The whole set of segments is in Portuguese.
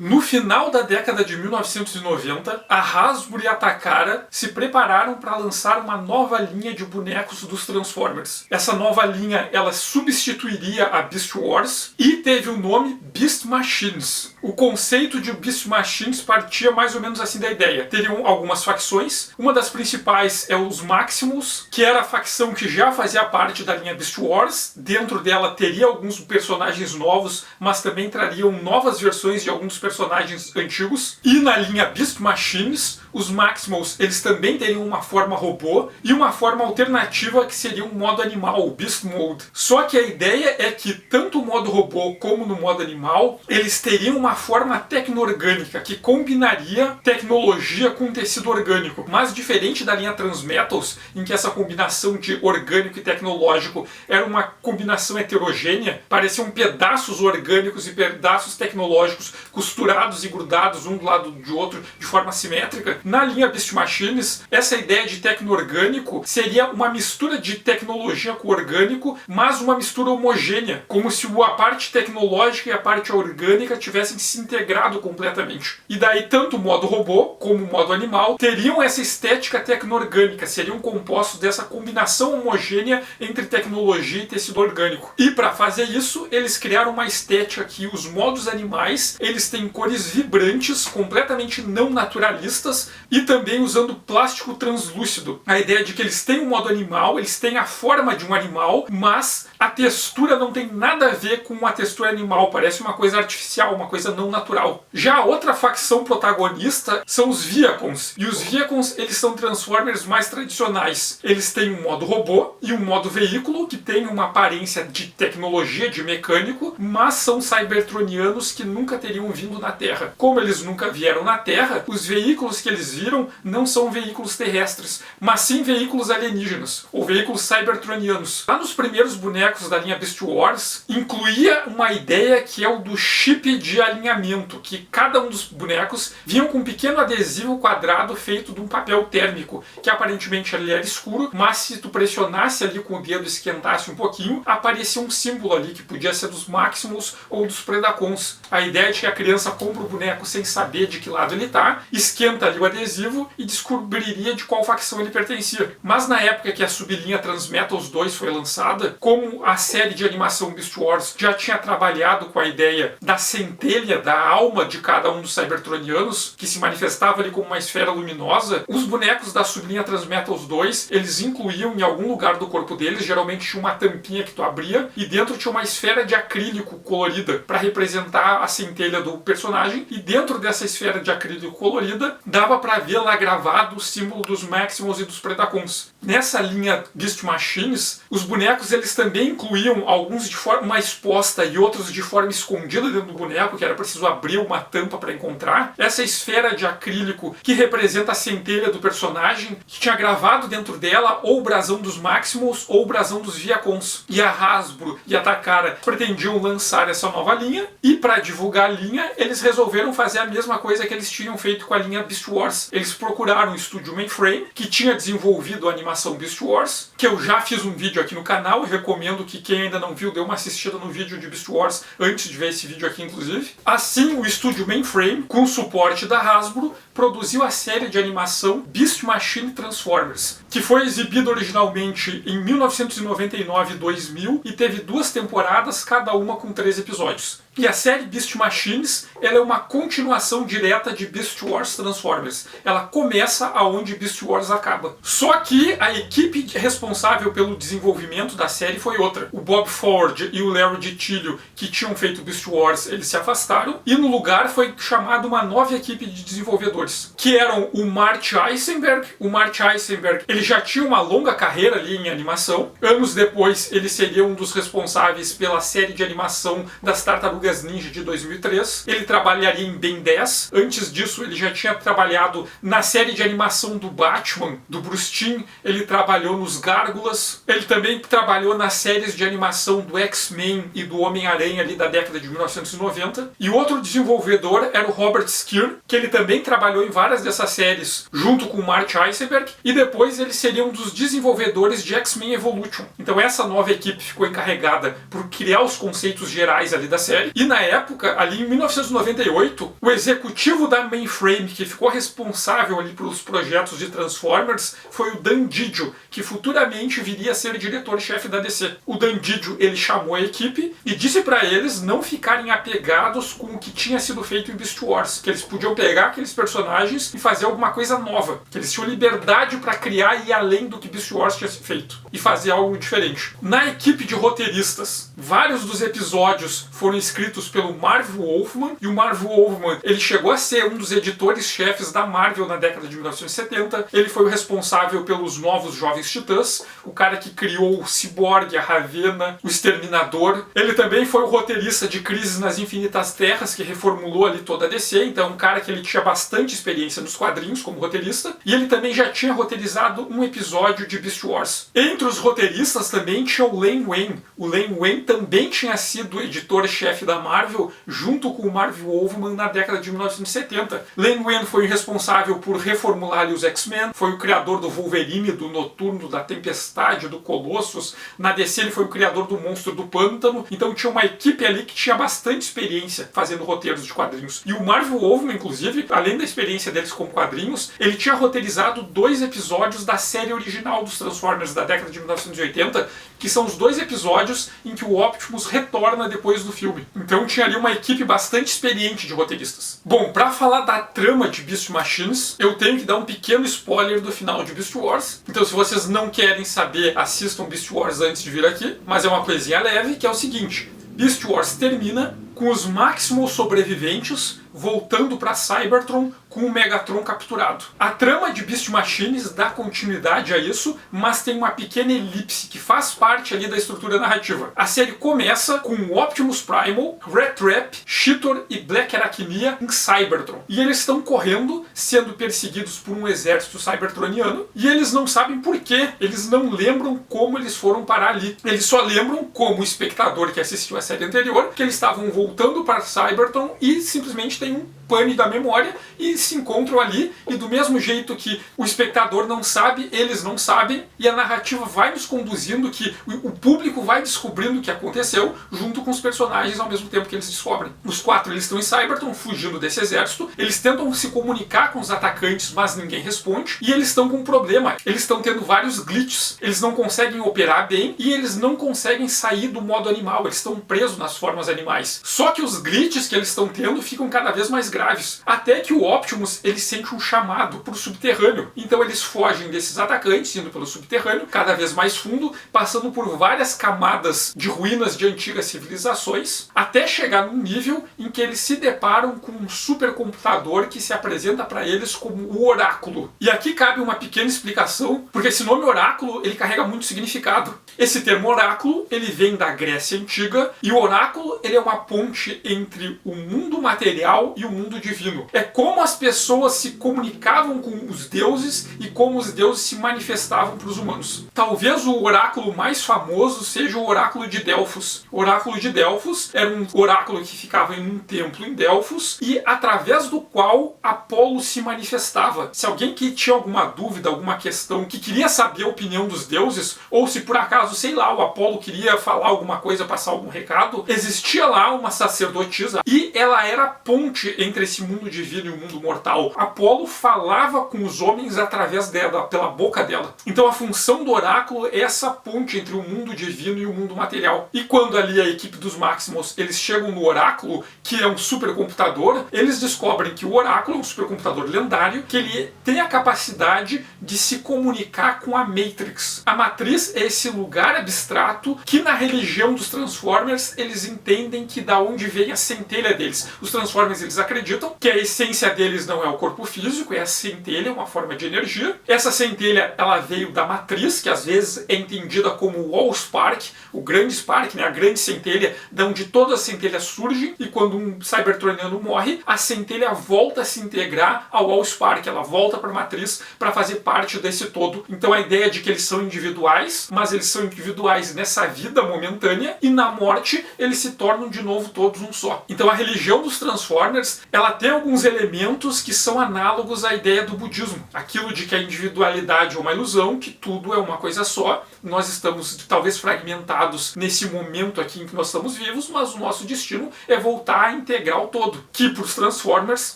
No final da década de 1990, a Hasbro e a Takara se prepararam para lançar uma nova linha de bonecos dos Transformers. Essa nova linha ela substituiria a Beast Wars e teve o nome Beast Machines. O conceito de Beast Machines partia mais ou menos assim da ideia. Teriam algumas facções, uma das principais é os Maximus, que era a facção que já fazia parte da linha Beast Wars. Dentro dela teria alguns personagens novos, mas também trariam novas versões de alguns personagens antigos. E na linha Beast Machines, os Maximals eles também teriam uma forma robô e uma forma alternativa que seria um modo animal, o Beast Mode. Só que a ideia é que tanto o modo robô como no modo animal, eles teriam uma forma tecno-orgânica que combinaria tecnologia com tecido orgânico. Mas diferente da linha Transmetals, em que essa combinação de orgânico e tecnológico era uma combinação heterogênea, pareciam pedaços orgânicos e pedaços tecnológicos costurados e grudados um do lado de outro de forma simétrica. Na linha Beast Machines, essa ideia de tecno-orgânico seria uma mistura de tecnologia com orgânico, mas uma mistura homogênea, como se a parte tecnológica e a parte orgânica tivessem se integrado completamente. E daí tanto o modo robô como o modo animal teriam essa estética tecno-orgânica, seriam compostos dessa combinação homogênea entre tecnologia e tecido orgânico. E para fazer isso, eles criaram uma estética que os modos animais, eles têm cores vibrantes, completamente não naturalistas, e também usando plástico translúcido. A ideia de que eles têm um modo animal, eles têm a forma de um animal, mas a textura não tem nada a ver com a textura animal, parece uma coisa artificial, uma coisa não natural. Já a outra facção protagonista são os Viacons, e os Viacons eles são Transformers mais tradicionais. Eles têm um modo robô e um modo veículo, que tem uma aparência de tecnologia, de mecânico, mas são cybertronianos que nunca teriam vindo na Terra. Como eles nunca vieram na Terra, os veículos que eles viram não são veículos terrestres, mas sim veículos alienígenas, ou veículos cybertronianos. Lá nos primeiros bonecos da linha Beast Wars, incluía uma ideia que é o do chip de alinhamento, que cada um dos bonecos vinham com um pequeno adesivo quadrado feito de um papel térmico, que aparentemente ali era escuro, mas se tu pressionasse ali com o dedo e esquentasse um pouquinho, aparecia um símbolo ali que podia ser dos Maximus ou dos Predacons. A ideia é de que a criança compra o boneco sem saber de que lado ele tá, esquenta ali o adesivo e descobriria de qual facção ele pertencia. Mas na época que a sublinha Transmetals 2 foi lançada, como a série de animação Beast Wars já tinha trabalhado com a ideia da centelha, da alma de cada um dos cybertronianos, que se manifestava ali como uma esfera luminosa, os bonecos da sublinha Transmetals 2, eles incluíam em algum lugar do corpo deles, geralmente tinha uma tampinha que tu abria, e dentro tinha uma esfera de acrílico colorida, para representar a centelha do personagem, e dentro dessa esfera de acrílico colorida, dava para ver lá gravado o símbolo dos Maximals e dos Predacons. Nessa linha Beast Machines, os bonecos eles também incluíam alguns de forma exposta e outros de forma escondida dentro do boneco, que era preciso abrir uma tampa para encontrar. Essa esfera de acrílico que representa a centelha do personagem, que tinha gravado dentro dela ou o brasão dos Maximals ou o brasão dos Viacons. E a Hasbro e a Takara pretendiam lançar essa nova linha, e para divulgar a linha, eles resolveram fazer a mesma coisa que eles tinham feito com a linha Beast Wars. Eles procuraram o estúdio Mainframe, que tinha desenvolvido a animação Beast Wars, que eu já fiz um vídeo aqui no canal, e recomendo que quem ainda não viu dê uma assistida no vídeo de Beast Wars antes de ver esse vídeo aqui, inclusive. Assim, o estúdio Mainframe, com o suporte da Hasbro, produziu a série de animação Beast Machine Transformers, que foi exibida originalmente em 1999 e 2000 e teve 2 temporadas, cada uma com 3 episódios. E a série Beast Machines ela é uma continuação direta de Beast Wars Transformers. Ela começa aonde Beast Wars acaba. Só que a equipe responsável pelo desenvolvimento da série foi outra. O Bob Ford e o Larry DiTilio, que tinham feito Beast Wars, eles se afastaram, e no lugar foi chamada uma nova equipe de desenvolvedores, que eram o Mart Eisenberg. O Mart Eisenberg ele já tinha uma longa carreira ali em animação. Anos depois, ele seria um dos responsáveis pela série de animação das Tartarugas Ninja de 2003. Ele trabalharia em Ben 10. Antes disso, ele já tinha trabalhado na série de animação do Batman, do Bruce Timm. Ele trabalhou nos Gárgulas. Ele também trabalhou nas séries de animação do X-Men e do Homem-Aranha ali da década de 1990. E outro desenvolvedor era o Robert Skir, que ele também trabalhou em várias dessas séries junto com o Mart Eisenberg, e depois ele seria um dos desenvolvedores de X-Men Evolution. Então essa nova equipe ficou encarregada por criar os conceitos gerais ali da série, série. E na época, ali em 1998, o executivo da Mainframe, que ficou responsável ali pelos projetos de Transformers, foi o Dan Didio, que futuramente viria a ser diretor-chefe da DC. O Dan Didio, ele chamou a equipe e disse para eles não ficarem apegados com o que tinha sido feito em Beast Wars, que eles podiam pegar aqueles personagens e fazer alguma coisa nova, que eles tinham liberdade para criar e ir além do que Beast Wars tinha feito e fazer algo diferente. Na equipe de roteiristas, vários dos episódios foram escritos pelo Marv Wolfman, e o Marv Wolfman, ele chegou a ser um dos editores-chefes da Marvel na década de 1970. Ele foi o responsável pelos Novos Jovens Titãs, o cara que criou o Cyborg, a Ravena, o Exterminador. Ele também foi o roteirista de Crises nas Infinitas Terras, que reformulou ali toda a DC, então um cara que ele tinha bastante experiência nos quadrinhos como roteirista, e ele também já tinha roteirizado um episódio de Beast Wars. Entre os roteiristas também tinha o Len Wein. O Len Wein também tinha sido editor-chefe da Marvel, junto com o Marv Wolfman na década de 1970. Len Wein foi responsável por reformular ali os X-Men, foi o criador do Wolverine, do Noturno, da Tempestade, do Colossus. Na DC ele foi o criador do Monstro do Pântano, então tinha uma equipe ali que tinha bastante experiência fazendo roteiros de quadrinhos. E o Marv Wolfman, inclusive, além da experiência deles com quadrinhos, ele tinha roteirizado 2 episódios da série original dos Transformers da década de 1980, que são os 2 episódios em que o Optimus retorna depois do filme. Então tinha ali uma equipe bastante experiente de roteiristas. Bom, pra falar da trama de Beast Machines, eu tenho que dar um pequeno spoiler do final de Beast Wars. Então se vocês não querem saber, assistam Beast Wars antes de vir aqui, mas é uma coisinha leve, que é o seguinte: Beast Wars termina com os Maximals sobreviventes voltando para Cybertron com o Megatron capturado. A trama de Beast Machines dá continuidade a isso, mas tem uma pequena elipse que faz parte ali da estrutura narrativa. A série começa com o Optimus Primal, Rat Trap, Cheetor e Black Arachnia em Cybertron. E eles estão correndo, sendo perseguidos por um exército cybertroniano, e eles não sabem por quê, eles não lembram como eles foram parar ali. Eles só lembram, como o espectador que assistiu a série anterior, que eles estavam voltando para Cybertron e simplesmente tem um pane da memória e se encontram ali, e do mesmo jeito que o espectador não sabe, eles não sabem, e a narrativa vai nos conduzindo que o público vai descobrindo o que aconteceu junto com os personagens ao mesmo tempo que eles descobrem. Os 4 eles estão em Cybertron fugindo desse exército, eles tentam se comunicar com os atacantes, mas ninguém responde, e eles estão com um problema, eles estão tendo vários glitches, eles não conseguem operar bem e eles não conseguem sair do modo animal, eles estão presos nas formas animais. Só que os glitches que eles estão tendo ficam cada vez mais graves, até que o Optimus ele sente um chamado para o subterrâneo. Então eles fogem desses atacantes, indo pelo subterrâneo, cada vez mais fundo, passando por várias camadas de ruínas de antigas civilizações, até chegar num nível em que eles se deparam com um supercomputador que se apresenta para eles como o Oráculo. E aqui cabe uma pequena explicação, porque esse nome Oráculo ele carrega muito significado. Esse termo Oráculo ele vem da Grécia Antiga, e o Oráculo ele é uma ponte entre o mundo material e o mundo divino. É como as pessoas se comunicavam com os deuses e como os deuses se manifestavam para os humanos. Talvez o oráculo mais famoso seja o Oráculo de Delfos. O Oráculo de Delfos era um oráculo que ficava em um templo em Delfos e através do qual Apolo se manifestava. Se alguém que tinha alguma dúvida, alguma questão, que queria saber a opinião dos deuses, ou se por acaso, sei lá, o Apolo queria falar alguma coisa, passar algum recado, existia lá uma sacerdotisa e ela era a ponte entre esse mundo divino e o mundo mortal. Apolo falava com os homens através dela, pela boca dela. Então a função do oráculo é essa ponte entre o mundo divino e o mundo material. E quando ali a equipe dos Maximals, eles chegam no oráculo, que é um supercomputador, eles descobrem que o oráculo é um supercomputador lendário, que ele tem a capacidade de se comunicar com a Matrix. A Matriz é esse lugar abstrato que na religião dos Transformers eles entendem que da onde vem a centelha deles. Os Transformers eles acreditam que a essência deles não é o corpo físico, é a centelha, uma forma de energia. Essa centelha ela veio da Matriz, que às vezes é entendida como o Allspark, o grande Spark, né, a grande centelha, de onde todas as centelhas surgem, e quando um cybertroniano morre, a centelha volta a se integrar ao Allspark, ela volta para a Matriz para fazer parte desse todo. Então a ideia de que eles são individuais, mas eles são individuais nessa vida momentânea, e na morte eles se tornam de novo todos um só. Então a religião dos Transformers ela tem alguns elementos que são análogos à ideia do budismo. Aquilo de que a individualidade é uma ilusão, que tudo é uma coisa só. Nós estamos talvez fragmentados nesse momento aqui em que nós estamos vivos, mas o nosso destino é voltar a integrar o todo. Que para os Transformers,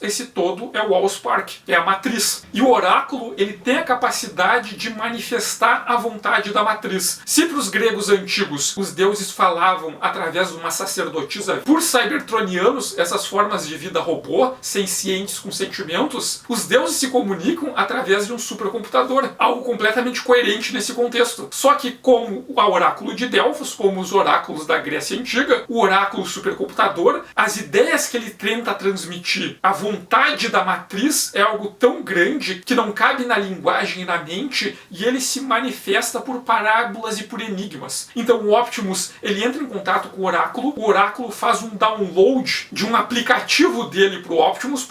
esse todo é o Allspark, é a matriz. E o oráculo, ele tem a capacidade de manifestar a vontade da matriz. Se para os gregos antigos os deuses falavam através de uma sacerdotisa, por cybertronianos, essas formas de vida robô, sencientes com sentimentos, os deuses se comunicam através de um supercomputador, algo completamente coerente nesse contexto. Só que como o oráculo de Delfos, como os oráculos da Grécia Antiga, o oráculo supercomputador, as ideias que ele tenta transmitir, a vontade da matriz é algo tão grande que não cabe na linguagem e na mente, e ele se manifesta por parábolas e por enigmas. Então o Optimus, ele entra em contato com o oráculo faz um download de um aplicativo dele para o Optimus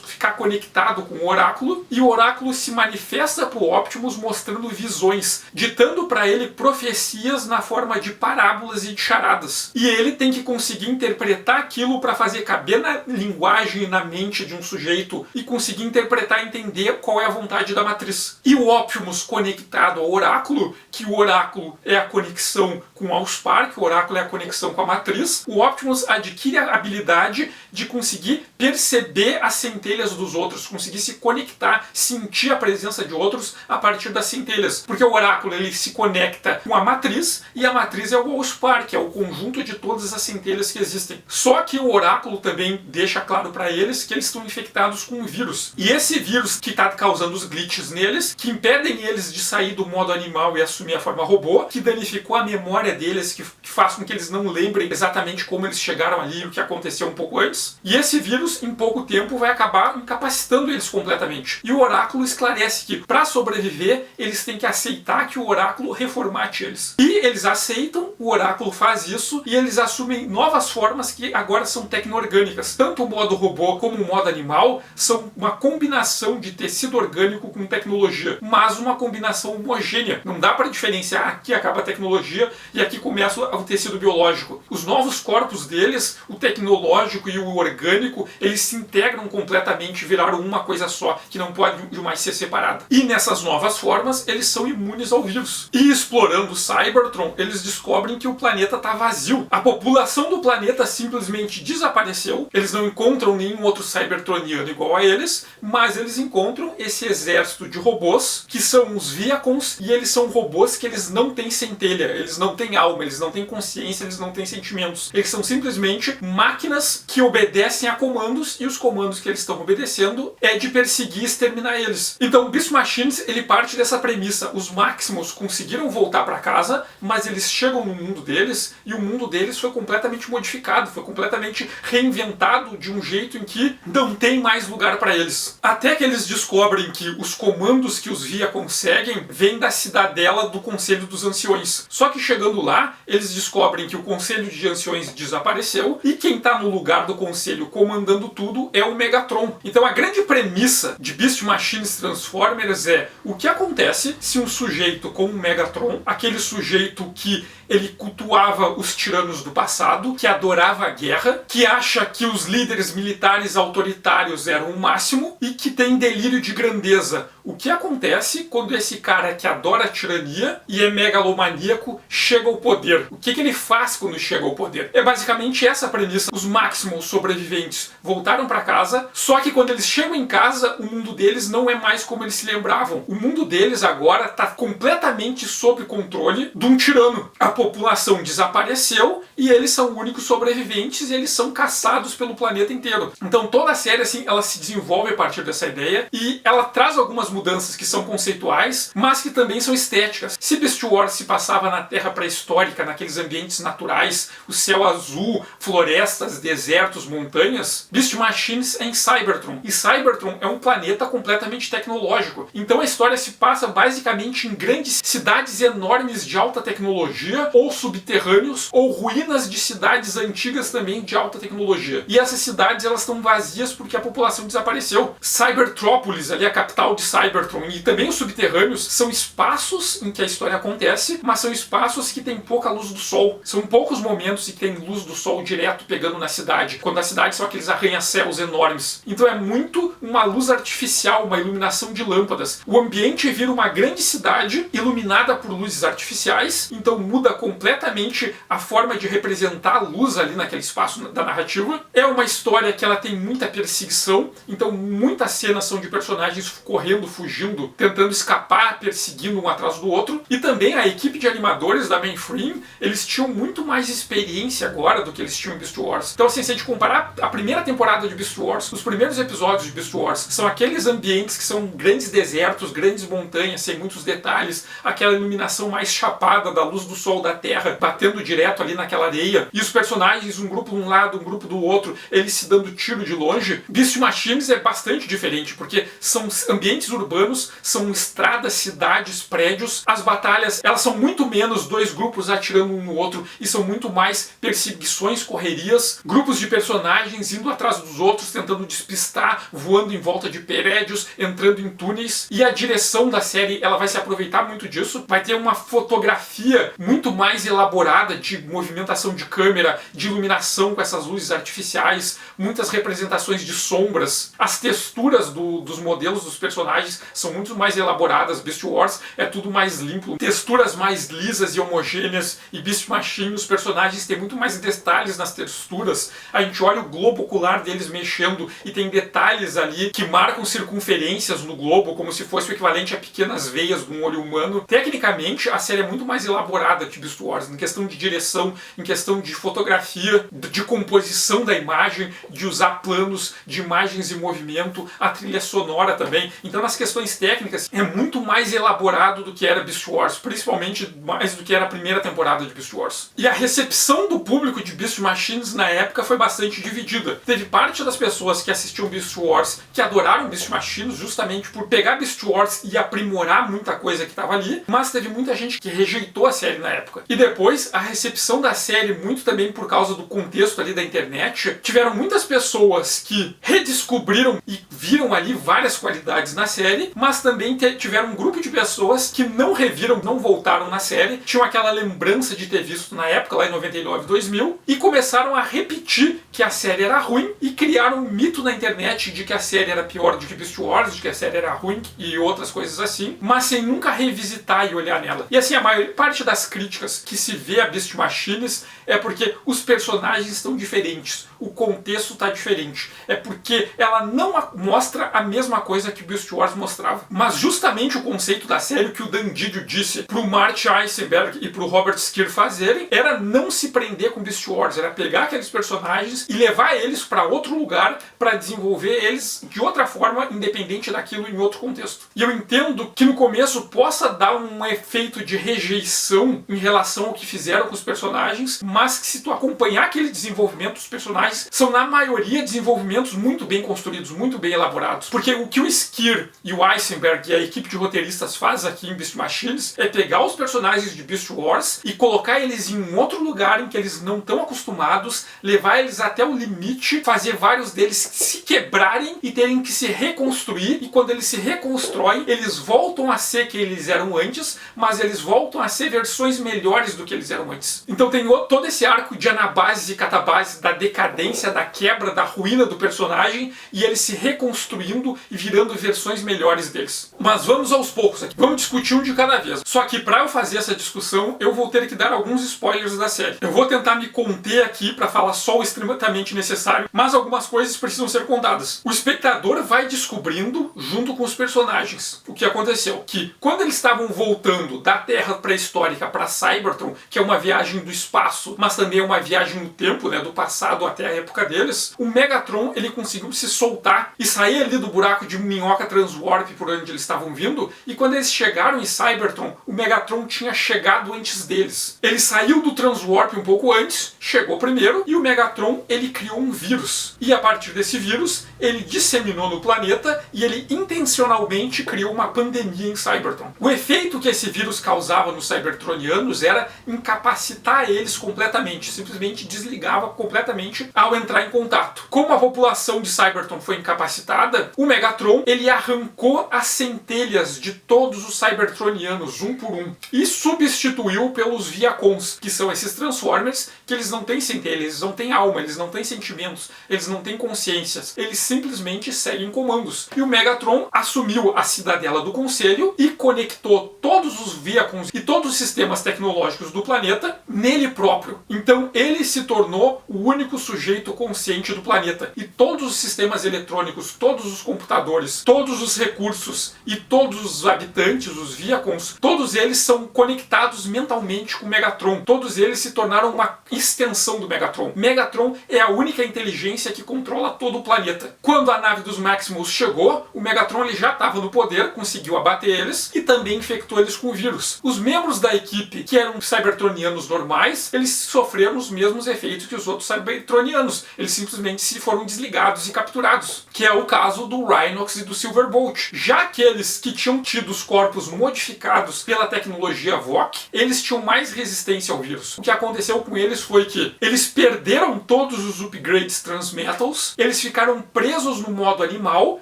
ficar conectado com o oráculo, e o oráculo se manifesta para o Optimus mostrando visões, ditando para ele profecias na forma de parábolas e de charadas. E ele tem que conseguir interpretar aquilo para fazer caber na linguagem e na mente de um sujeito e conseguir interpretar e entender qual é a vontade da matriz. E o Optimus conectado ao oráculo, que o oráculo é a conexão com o Allspark, o oráculo é a conexão com a matriz, o Optimus adquire a habilidade de conseguir perceber as centelhas dos outros, conseguir se conectar, sentir a presença de outros a partir das centelhas. Porque o oráculo ele se conecta com a matriz, e a matriz é o Allspark, é o conjunto de todas as centelhas que existem. Só que o oráculo também deixa claro para eles que eles estão infectados com um vírus. E esse vírus que está causando os glitches neles, que impedem eles de sair do modo animal e assumir a forma robô, que danificou a memória deles, que faz com que eles não lembrem exatamente como eles chegaram ali, o que aconteceu um pouco antes. E esse vírus, em pouco tempo, vai acabar incapacitando eles completamente. E o oráculo esclarece que, para sobreviver, eles têm que aceitar que o oráculo reformate eles. E eles aceitam, o oráculo faz isso, e eles assumem novas formas que agora são tecno-orgânicas. Tanto o modo robô como o modo animal são uma combinação de tecido orgânico com tecnologia, mas uma combinação homogênea. Não dá para diferenciar, aqui acaba a tecnologia e aqui começa o tecido biológico. Os novos corpos deles, o tecnológico e o orgânico, eles se integram completamente, viraram uma coisa só, que não pode mais ser separada. E nessas novas formas, eles são imunes ao vírus. E explorando o Cybertron, eles descobrem que o planeta está vazio. A população do planeta simplesmente desapareceu. Eles não encontram nenhum outro cybertroniano igual a eles, mas eles encontram esse exército de robôs, que são os Viacons, e eles são robôs que eles não têm centelha, eles não têm alma, eles não têm consciência, eles não têm sentimentos. Eles são simplesmente máquinas que obedecem a comandos, e os comandos que eles estão obedecendo é de perseguir e exterminar eles. Então o Beast Machines, ele parte dessa premissa. Os Maximus conseguiram voltar para casa, mas eles chegam no mundo deles, e o mundo deles foi completamente modificado, foi completamente reinventado de um jeito em que não tem mais lugar para eles. Até que eles descobrem que os comandos que os Via conseguem vêm da cidadela do Conselho dos Anciões. Só que chegando lá, eles descobrem que o Conselho de Anciões desapareceu, e quem está no lugar do Conselho comandando tudo é o Megatron. Então a grande premissa de Beast Machines Transformers é o que acontece se um sujeito como o Megatron, aquele sujeito que ele cultuava os tiranos do passado, que adorava a guerra, que acha que os líderes militares autoritários eram o máximo e que tem delírio de grandeza. O que acontece quando esse cara que adora a tirania e é megalomaníaco chega ao poder? O que ele faz quando chega ao poder? É basicamente essa a premissa. Os Maximals sobreviventes voltaram para casa, só que quando eles chegam em casa, o mundo deles não é mais como eles se lembravam. O mundo deles agora está completamente sob controle de um tirano. A população desapareceu e eles são únicos sobreviventes, e eles são caçados pelo planeta inteiro. Então toda a série assim, ela se desenvolve a partir dessa ideia, e ela traz algumas mudanças que são conceituais, mas que também são estéticas. Se Beast Wars se passava na Terra pré-histórica, naqueles ambientes naturais, o céu azul, florestas, desertos, montanhas, Beast Machines é em Cybertron. E Cybertron é um planeta completamente tecnológico. Então a história se passa basicamente em grandes cidades enormes de alta tecnologia, ou subterrâneos, ou ruínas de cidades antigas também de alta tecnologia. E essas cidades, elas estão vazias porque a população desapareceu. Cybertrópolis, ali a capital de Cybertron, Cybertron e também os subterrâneos são espaços em que a história acontece, mas são espaços que tem pouca luz do sol. São poucos momentos em que tem luz do sol direto pegando na cidade, quando a cidade são aqueles arranha-céus enormes. Então é muito uma luz artificial, uma iluminação de lâmpadas. O ambiente vira uma grande cidade iluminada por luzes artificiais, então muda completamente a forma de representar a luz ali naquele espaço da narrativa. É uma história que ela tem muita perseguição, então muitas cenas são de personagens correndo, fugindo, tentando escapar, perseguindo um atrás do outro. E também a equipe de animadores da Mainframe, eles tinham muito mais experiência agora do que eles tinham em Beast Wars. Então assim, se a gente comparar a primeira temporada de Beast Wars, os primeiros episódios de Beast Wars são aqueles ambientes que são grandes desertos, grandes montanhas, sem muitos detalhes, aquela iluminação mais chapada da luz do sol da terra, batendo direto ali naquela areia, e os personagens, um grupo de um lado, um grupo do outro, eles se dando tiro de longe. Beast Machines é bastante diferente, porque são ambientes urbanos, são estradas, cidades, prédios. As batalhas, elas são muito menos dois grupos atirando um no outro, e são muito mais perseguições, correrias, grupos de personagens indo atrás dos outros, tentando despistar, voando em volta de prédios, entrando em túneis. E a direção da série, ela vai se aproveitar muito disso, vai ter uma fotografia muito mais elaborada de movimentação de câmera, de iluminação com essas luzes artificiais, muitas representações de sombras. As texturas dos modelos dos personagens são muito mais elaboradas. Beast Wars é tudo mais limpo, texturas mais lisas e homogêneas, e Beast Machine, os personagens têm muito mais detalhes nas texturas. A gente olha o globo ocular deles mexendo e tem detalhes ali que marcam circunferências no globo, como se fosse o equivalente a pequenas veias de um olho humano. Tecnicamente, a série é muito mais elaborada que Beast Wars, em questão de direção, em questão de fotografia, de composição da imagem, de usar planos de imagens em movimento, a trilha sonora também. Então, nas questões técnicas, é muito mais elaborado do que era Beast Wars, principalmente mais do que era a primeira temporada de Beast Wars. E a recepção do público de Beast Machines na época foi bastante dividida. Teve parte das pessoas que assistiam Beast Wars que adoraram Beast Machines justamente por pegar Beast Wars e aprimorar muita coisa que estava ali, mas teve muita gente que rejeitou a série na época. E depois, a recepção da série, muito também por causa do contexto ali da internet, tiveram muitas pessoas que redescobriram e viram ali várias qualidades na série, mas também tiveram um grupo de pessoas que não reviram, não voltaram na série, tinham aquela lembrança de ter visto na época, lá em 99, 2000, e começaram a repetir que a série era ruim e criaram um mito na internet de que a série era pior do que Beast Wars, de que a série era ruim e outras coisas assim, mas sem nunca revisitar e olhar nela. E assim, a maior parte das críticas que se vê a Beast Machines é porque os personagens estão diferentes, o contexto está diferente. É porque ela não mostra a mesma coisa que Beast Wars mostrava. Mas justamente o conceito da série, que o Dan Didio disse pro Marty Eisenberg e pro Robert Skir fazerem, era não se prender com Beast Wars, era pegar aqueles personagens e levar eles para outro lugar para desenvolver eles de outra forma, independente daquilo, em outro contexto. E eu entendo que no começo possa dar um efeito de rejeição em relação ao que fizeram com os personagens, mas que se tu acompanhar aquele desenvolvimento dos personagens, são na maioria desenvolvimentos muito bem construídos, muito bem elaborados. Porque o que o Skir e o Eisenberg e a equipe de roteiristas faz aqui em Beast Machines é pegar os personagens de Beast Wars e colocar eles em um outro lugar em que eles não estão acostumados, levar eles até o limite, fazer vários deles se quebrarem e terem que se reconstruir, e quando eles se reconstroem, eles voltam a ser quem eles eram antes, mas eles voltam a ser versões melhores do que eles eram antes. Então tem todo esse arco de anabase e catabase, da decadência, da quebra, da ruína do personagem, e eles se reconstruindo e virando versões melhores deles. Mas vamos aos poucos aqui. Vamos discutir um de cada vez. Só que para eu fazer essa discussão, eu vou ter que dar alguns spoilers da série. Eu vou tentar me conter aqui para falar só o extremamente necessário, mas algumas coisas precisam ser contadas. O espectador vai descobrindo, junto com os personagens, o que aconteceu. Que quando eles estavam voltando da Terra pré-histórica para Cybertron, que é uma viagem do espaço, mas também é uma viagem no tempo, né, do passado até a época deles, o Megatron, ele conseguiu se soltar e sair ali do buraco de minhoca transwarp por onde eles estavam vindo, e quando eles chegaram em Cybertron, o Megatron tinha chegado antes deles. Ele saiu do transwarp um pouco antes, chegou primeiro, e o Megatron, ele criou um vírus. E a partir desse vírus, ele disseminou no planeta e ele intencionalmente criou uma pandemia em Cybertron. O efeito que esse vírus causava nos cybertronianos era incapacitar eles completamente, simplesmente desligava completamente ao entrar em contato. Como a população de Cybertron foi incapacitada inusitada, o Megatron ele arrancou as centelhas de todos os Cybertronianos, um por um, e substituiu pelos Viacons, que são esses Transformers que eles não têm centelha, eles não têm alma, eles não têm sentimentos, eles não têm consciências, eles simplesmente seguem comandos. E o Megatron assumiu a cidadela do Conselho e conectou todos os Viacons e todos os sistemas tecnológicos do planeta nele próprio. Então ele se tornou o único sujeito consciente do planeta. E todos os sistemas eletrônicos, todos os computadores, todos os recursos e todos os habitantes, os Viacons, todos eles são conectados mentalmente com o Megatron. Todos eles se tornaram uma extensão do Megatron. Megatron é a única inteligência que controla todo o planeta. Quando a nave dos Maximals chegou, o Megatron ele já estava no poder, conseguiu abater eles e também infectou eles com o vírus. Os membros da equipe, que eram cybertronianos normais, eles sofreram os mesmos efeitos que os outros cybertronianos. Eles simplesmente se foram desligados e capturados, que é o caso do Rhinox e do Silverbolt. Já aqueles que tinham tido os corpos modificados pela tecnologia VOC, eles tinham mais resistência ao vírus. O que aconteceu com eles foi que eles perderam todos os upgrades Transmetals, eles ficaram presos no modo animal,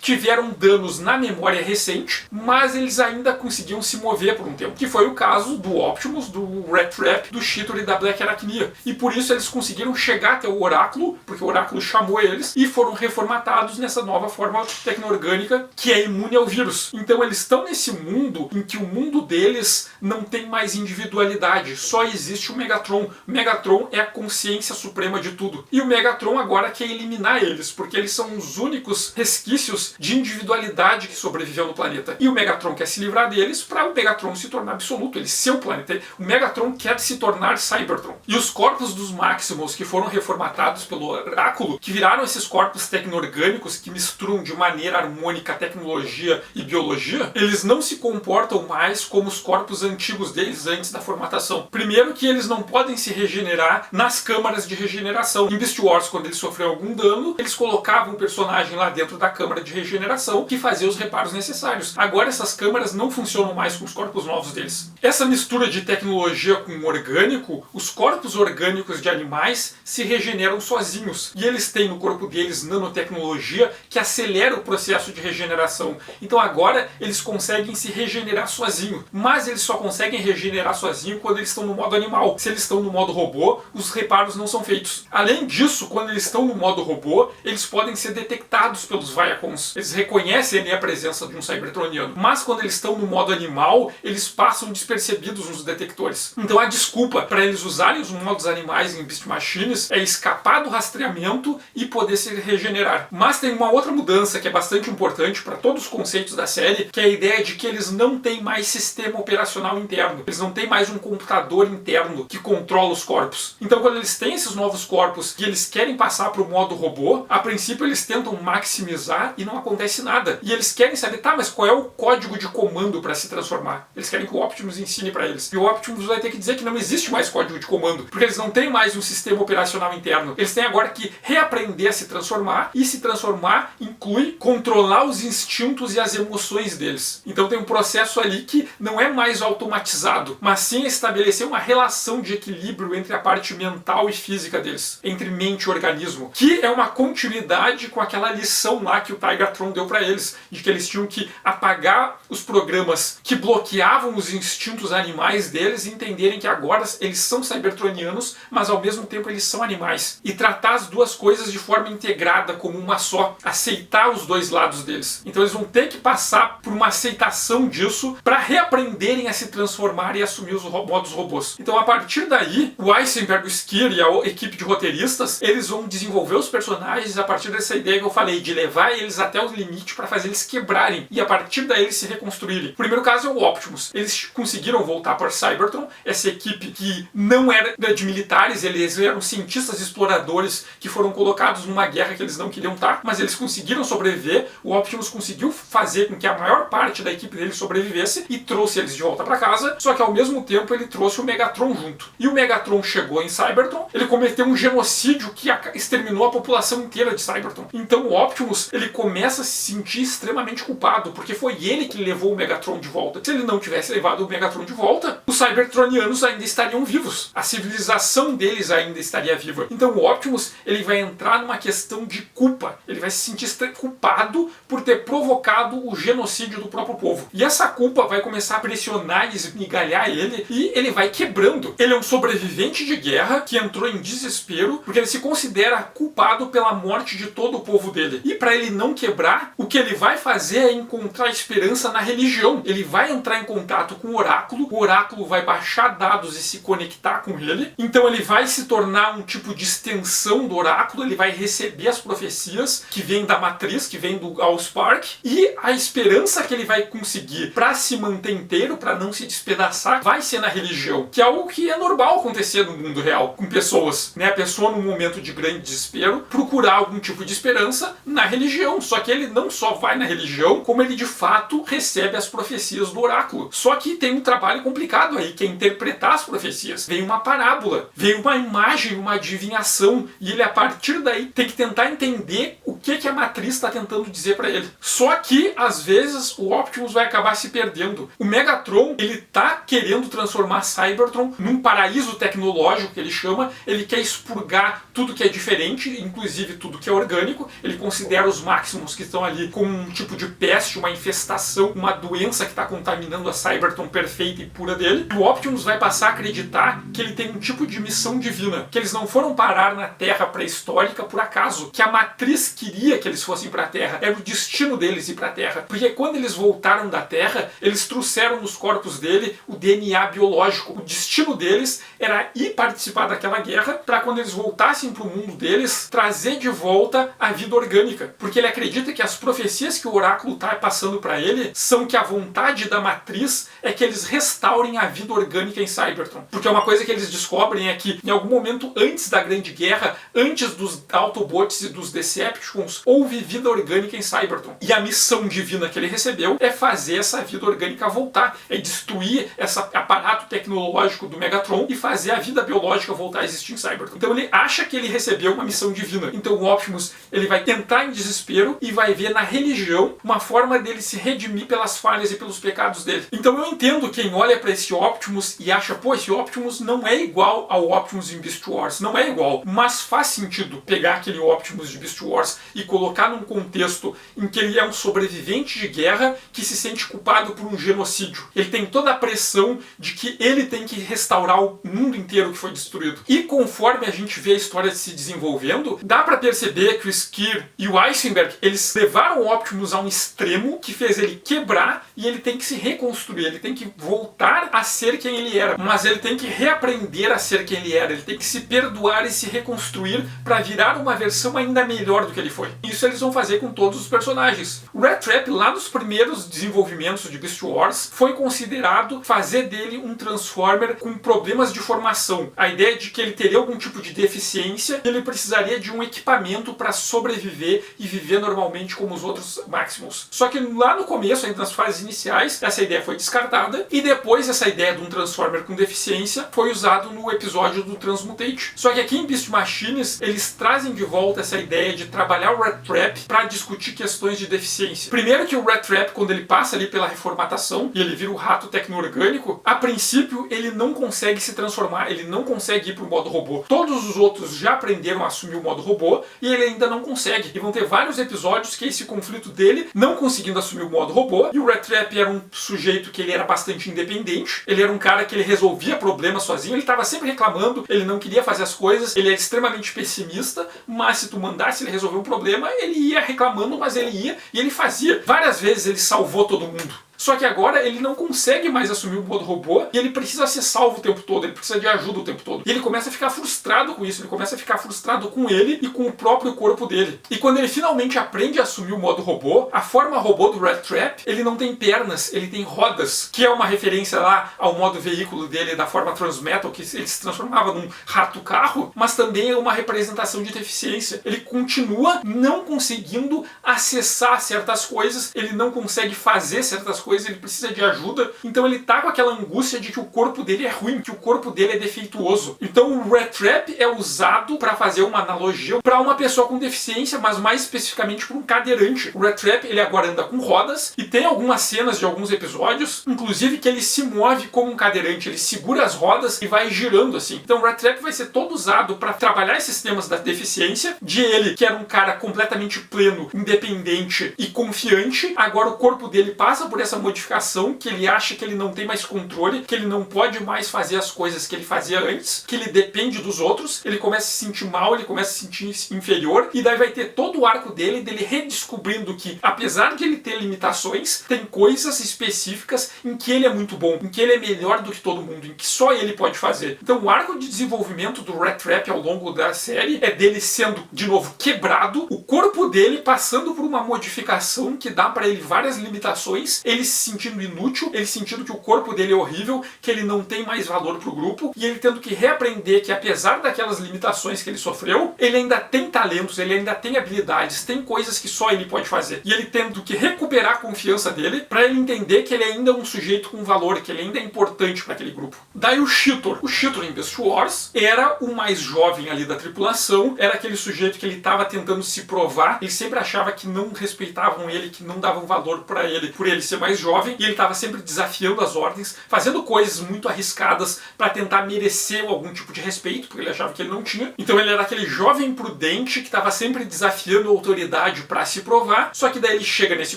tiveram danos na memória recente, mas eles ainda conseguiam se mover por um tempo, que foi o caso do Optimus, do Rat Trap, do Cheetor e da Black Arachnia. E por isso eles conseguiram chegar até o Oráculo, porque o Oráculo chamou eles, e foram reformatados nessa nova forma tecno-orgânica que é imune ao vírus. Então eles estão nesse mundo em que o mundo deles não tem mais individualidade, só existe o Megatron. O Megatron é a consciência suprema de tudo. E o Megatron agora quer eliminar eles, porque eles são os únicos resquícios de individualidade que sobreviveu no planeta. E o Megatron quer se livrar deles para o Megatron se tornar absoluto, ele ser o planeta. O Megatron quer se tornar Cybertron. E os corpos dos Maximals que foram reformatados pelo Oráculo, que viraram esses corpos tecno-orgânicos que misturam de maneira harmônica tecnologia e biologia, eles não se comportam mais como os corpos antigos deles antes da formatação. Primeiro que eles não podem se regenerar nas câmaras de regeneração. Em Beast Wars, quando eles sofreram algum dano, eles colocavam um personagem lá dentro da câmara de regeneração que fazia os reparos necessários. Agora essas câmaras não funcionam mais com os corpos novos deles. Essa mistura de tecnologia com orgânico, os corpos orgânicos de animais se regeneram sozinhos. E eles têm no corpo deles nanotecnologia que acelera o processo de regeneração. Então agora eles conseguem se regenerar sozinho. Mas eles só conseguem regenerar sozinho quando eles estão no modo animal. Se eles estão no modo robô, os reparos não são feitos. Além disso, quando eles estão no modo robô, eles podem ser detectados pelos Viacons. Eles reconhecem ali a presença de um Cybertroniano. Mas quando eles estão no modo animal, eles passam despercebidos nos detectores. Então a desculpa para eles usarem os modos animais em Beast Machines é escapar do rastreamento e poder se regenerar. Mas tem uma outra mudança que é bastante importante para todos os conceitos da série, que é a ideia de que eles não têm mais sistema operacional interno. Eles não têm mais um computador interno que controla os corpos. Então quando eles têm esses novos corpos e eles querem passar para o modo robô, a princípio eles tentam maximizar e não acontece nada. E eles querem saber, tá, mas qual é o código de comando para se transformar? Eles querem que o Optimus ensine para eles. E o Optimus vai ter que dizer que não existe mais código de comando, porque eles não têm mais um sistema operacional interno. Eles têm agora que reaprender a se transformar, e se transformar inclui controlar os instintos e as emoções deles. Então tem um processo ali que não é mais automatizado, mas sim estabelecer uma relação de equilíbrio entre a parte mental e física deles, entre mente e organismo, que é uma continuidade com aquela lição lá que o Tigatron deu para eles, de que eles tinham que apagar os programas que bloqueavam os instintos animais deles e entenderem que agora eles são cybertronianos, mas ao mesmo tempo eles são animais. E tratar as duas coisas de forma integrada, como uma só. Aceitar os dois lados deles. Então eles vão ter que passar por uma aceitação disso para reaprenderem a se transformar e assumir os modos robôs. Então a partir daí, o Eisenberg, o Skier e a equipe de roteiristas, eles vão desenvolver os personagens a partir dessa ideia que eu falei, de levar eles até o limite para fazer eles quebrarem e a partir daí eles se reconstruírem. O primeiro caso é o Optimus. Eles conseguiram voltar para Cybertron, essa equipe que não era de militares, eles eram cientistas exploradores que foram colocados numa guerra que eles não queriam estar, mas eles conseguiram sobreviver. O Optimus conseguiu fazer com que a maior parte da equipe dele sobrevivesse e trouxe eles de volta para casa, só que ao mesmo tempo ele trouxe o Megatron junto. E o Megatron chegou em Cybertron, ele cometeu um genocídio que exterminou a população inteira de Cybertron. Então o Optimus, ele começa a se sentir extremamente culpado, porque foi ele que levou o Megatron de volta. Se ele não tivesse levado o Megatron de volta, os Cybertronianos ainda estariam vivos. A civilização deles ainda estaria viva. Então o Optimus, ele vai entrar numa questão de culpa. Ele vai se sentir culpado por ter provocado o genocídio do próprio povo. E essa culpa vai começar a pressionar e esmigalhar ele, e ele vai quebrando. Ele é um sobrevivente de guerra que entrou em desespero porque ele se considera culpado pela morte de todo o povo dele. E para ele não quebrar, o que ele vai fazer é encontrar esperança na religião. Ele vai entrar em contato com o oráculo vai baixar dados e se conectar com ele. Então ele vai se tornar um tipo de extensão do oráculo, ele vai receber as profecias que vêm da matriz, que vêm do Allspark, e a esperança que ele vai conseguir para se manter inteiro, para não se despedaçar, vai ser na religião, que é algo que é normal acontecer no mundo real, com pessoas, né? A pessoa num momento de grande desespero, procurar algum tipo de esperança na religião, só que ele não só vai na religião, como ele de fato recebe as profecias do oráculo. Só que tem um trabalho complicado aí, que é interpretar as profecias. Vem uma parábola, vem uma imagem, uma adivinhação, e ele a partir daí tem que tentar entender o que a matriz está tentando dizer para ele. Só que às vezes o Optimus vai acabar se perdendo. O Megatron, ele tá querendo transformar Cybertron num paraíso tecnológico, que ele chama. Ele quer expurgar tudo que é diferente, inclusive tudo que é orgânico. Ele considera os Maximus que estão ali como um tipo de peste, uma infestação, uma doença que está contaminando a Cybertron perfeita e pura dele. O Optimus vai passar a acreditar que ele tem um tipo de missão divina, que eles não foram parar na Terra pré-histórica por acaso, que a matriz queria que eles fossem para a Terra, era o destino deles ir para a Terra, porque quando eles voltaram da Terra, eles trouxeram nos corpos dele o DNA biológico. O destino deles era ir participar daquela guerra para quando eles voltassem para o mundo deles, trazer de volta a vida orgânica, porque ele acredita que as profecias que o oráculo está passando para ele são que a vontade da matriz é que eles restaurem a vida orgânica em Cybertron. Porque uma coisa que eles descobrem é que em algum momento antes da Grande Guerra, antes dos Autobots e dos Decepticons, houve vida orgânica em Cybertron. E a missão divina que ele recebeu é fazer essa vida orgânica voltar, é destruir esse aparato tecnológico do Megatron e fazer a vida biológica voltar a existir em Cybertron. Então ele acha que ele recebeu uma missão divina. Então o Optimus, ele vai entrar em desespero e vai ver na religião uma forma dele se redimir pelas falhas e pelos pecados dele. Então eu entendo quem olha para esse Optimus e acha, pô, esse Optimus não é igual ao Optimus em Beast Wars, não é igual, mas faz sentido pegar aquele Optimus de Beast Wars e colocar num contexto em que ele é um sobrevivente de guerra que se sente culpado por um genocídio. Ele tem toda a pressão de que ele tem que restaurar o mundo inteiro que foi destruído. E conforme a gente vê a história se desenvolvendo, dá para perceber que o Skir e o Eisenberg, eles levaram o Optimus a um extremo que fez ele quebrar e ele tem que se reconstruir, ele tem que voltar a ser quem ele era, mas ele tem que reaprender a ser quem ele era, ele tem que se perdoar e se reconstruir para virar uma versão ainda melhor do que ele foi. Isso eles vão fazer com todos os personagens. O Rat Trap, lá nos primeiros desenvolvimentos de Beast Wars, foi considerado fazer dele um Transformer com problemas de formação. A ideia de que ele teria algum tipo de deficiência e ele precisaria de um equipamento para sobreviver e viver normalmente como os outros Maximus. Só que lá no começo, ainda nas fases iniciais, essa ideia foi descartada e depois essa ideia de um Transformer com deficiência foi usado no episódio do Transmutate. Só que aqui em Beast Machines, eles trazem de volta essa ideia de trabalhar o Rat Trap para discutir questões de deficiência. Primeiro que o Rat Trap, quando ele passa ali pela reformatação e ele vira o rato tecno-orgânico, a princípio ele não consegue se transformar, ele não consegue ir para o modo robô. Todos os outros já aprenderam a assumir o modo robô e ele ainda não consegue. E vão ter vários episódios que é esse conflito dele não conseguindo assumir o modo robô, e o Rat Trap era um sujeito que ele era bastante independente, ele era um cara que ele resolvia problemas sozinho, ele estava sempre reclamando, ele não queria fazer as coisas, ele era extremamente pessimista, mas se tu mandasse ele resolver um problema, ele ia reclamando, mas ele ia e ele fazia. Várias vezes ele salvou todo mundo. Só que agora ele não consegue mais assumir o modo robô e ele precisa ser salvo o tempo todo, ele precisa de ajuda o tempo todo. E ele começa a ficar frustrado com isso, ele começa a ficar frustrado com ele e com o próprio corpo dele. E quando ele finalmente aprende a assumir o modo robô, a forma robô do Rat Trap, ele não tem pernas, ele tem rodas, que é uma referência lá ao modo veículo dele da forma Transmetal, que ele se transformava num rato-carro, mas também é uma representação de deficiência. Ele continua não conseguindo acessar certas coisas, ele não consegue fazer certas coisas coisas, ele precisa de ajuda, então ele tá com aquela angústia de que o corpo dele é ruim, que o corpo dele é defeituoso. Então o Rat Trap é usado para fazer uma analogia para uma pessoa com deficiência, mas mais especificamente para um cadeirante. O Rat Trap, ele agora anda com rodas, e tem algumas cenas de alguns episódios, inclusive que ele se move como um cadeirante, ele segura as rodas e vai girando assim. Então o Rat Trap vai ser todo usado para trabalhar esses temas da deficiência, de ele, que era um cara completamente pleno, independente e confiante, agora o corpo dele passa por essa modificação, que ele acha que ele não tem mais controle, que ele não pode mais fazer as coisas que ele fazia antes, que ele depende dos outros, ele começa a se sentir mal, ele começa a se sentir inferior, e daí vai ter todo o arco dele redescobrindo que, apesar de ele ter limitações, tem coisas específicas em que ele é muito bom, em que ele é melhor do que todo mundo, em que só ele pode fazer. Então o arco de desenvolvimento do Rat Trap ao longo da série é dele sendo, de novo, quebrado, o corpo dele passando por uma modificação que dá pra ele várias limitações, ele se sentindo inútil, ele sentindo que o corpo dele é horrível, que ele não tem mais valor pro grupo, e ele tendo que reaprender que, apesar daquelas limitações que ele sofreu, ele ainda tem talentos, ele ainda tem habilidades, tem coisas que só ele pode fazer. E ele tendo que recuperar a confiança dele pra ele entender que ele ainda é um sujeito com valor, que ele ainda é importante para aquele grupo. Daí o Cheetor. O Cheetor em Beast Wars era o mais jovem ali da tripulação, era aquele sujeito que ele estava tentando se provar, ele sempre achava que não respeitavam ele, que não davam valor para ele, por ele ser mais jovem, e ele estava sempre desafiando as ordens, fazendo coisas muito arriscadas para tentar merecer algum tipo de respeito, porque ele achava que ele não tinha. Então ele era aquele jovem prudente que estava sempre desafiando a autoridade para se provar, só que daí ele chega nesse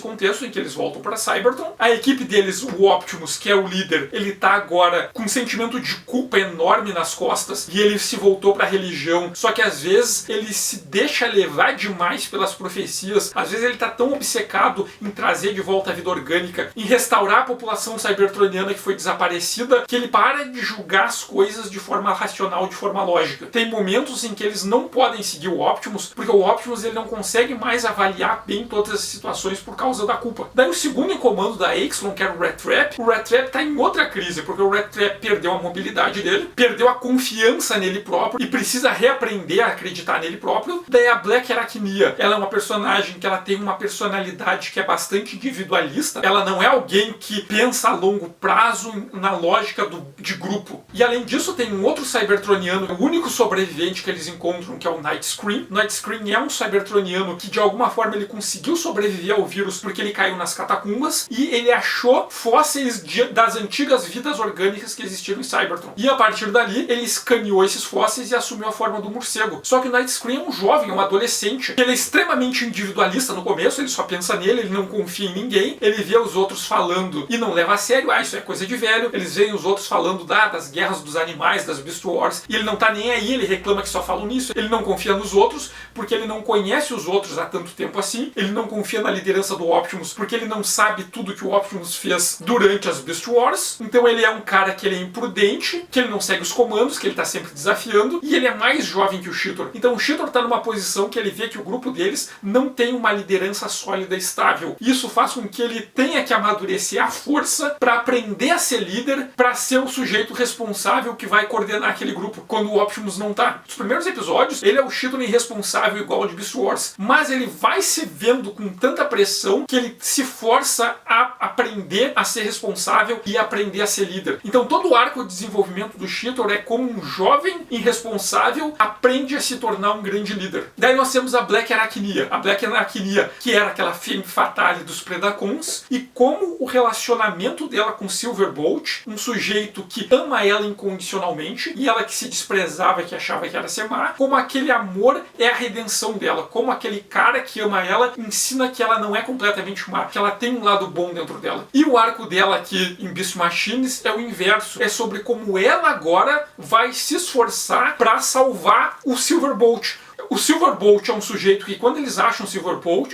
contexto em que eles voltam para Cybertron, a equipe deles, o Optimus, que é o líder, ele tá agora com um sentimento de culpa enorme nas costas, e ele se voltou para a religião, só que às vezes ele se deixa levar demais pelas profecias, às vezes ele tá tão obcecado em trazer de volta a vida orgânica, em restaurar a população cybertroniana que foi desaparecida, que ele para de julgar as coisas de forma racional, de forma lógica. Tem momentos em que eles não podem seguir o Optimus, porque o Optimus ele não consegue mais avaliar bem todas as situações por causa da culpa. Daí o segundo em comando da Exlon, que era o Rat Trap tá em outra crise, porque o Rat Trap perdeu a mobilidade dele, perdeu a confiança nele próprio e precisa reaprender a acreditar nele próprio. Daí a Black Arachnia, ela é uma personagem que ela tem uma personalidade que é bastante individualista, ela não é alguém que pensa a longo prazo na lógica de grupo. E além disso tem um outro cybertroniano, o único sobrevivente que eles encontram, que é o Night Scream. Night Scream é um cybertroniano que de alguma forma ele conseguiu sobreviver ao vírus porque ele caiu nas catacumbas e ele achou fósseis das antigas vidas orgânicas que existiram em Cybertron. E a partir dali ele escaneou esses fósseis e assumiu a forma do morcego. Só que o Night Scream é um jovem, um adolescente. Ele é extremamente individualista no começo, ele só pensa nele, ele não confia em ninguém, ele vê os outros falando e não leva a sério, isso é coisa de velho. Eles veem os outros falando das guerras dos animais, das Beast Wars, e ele não tá nem aí, ele reclama que só falam nisso, ele não confia nos outros, porque ele não conhece os outros há tanto tempo assim, ele não confia na liderança do Optimus, porque ele não sabe tudo que o Optimus fez durante as Beast Wars. Então ele é um cara que ele é imprudente, que ele não segue os comandos, que ele tá sempre desafiando, e ele é mais jovem que o Cheetor. Então o Cheetor tá numa posição que ele vê que o grupo deles não tem uma liderança sólida e estável. Isso faz com que ele tenha que amadurecer a força para aprender a ser líder, para ser o sujeito responsável que vai coordenar aquele grupo quando o Optimus não tá. Nos primeiros episódios, ele é o Cheetor irresponsável igual ao de Beast Wars, mas ele vai se vendo com tanta pressão que ele se força a aprender a ser responsável e aprender a ser líder. Então todo o arco de desenvolvimento do Cheetor é como um jovem irresponsável aprende a se tornar um grande líder. Daí nós temos a Black Arachnia. A Black Arachnia, que era aquela femme fatale dos Predacons, e como o relacionamento dela com Silverbolt, um sujeito que ama ela incondicionalmente, e ela que se desprezava, que achava que era ser má, como aquele amor é a redenção dela, como aquele cara que ama ela ensina que ela não é completamente má, que ela tem um lado bom dentro dela. E o arco dela aqui em Beast Machines é o inverso, é sobre como ela agora vai se esforçar para salvar o Silverbolt. O Silverbolt é um sujeito que, quando eles acham o Silverbolt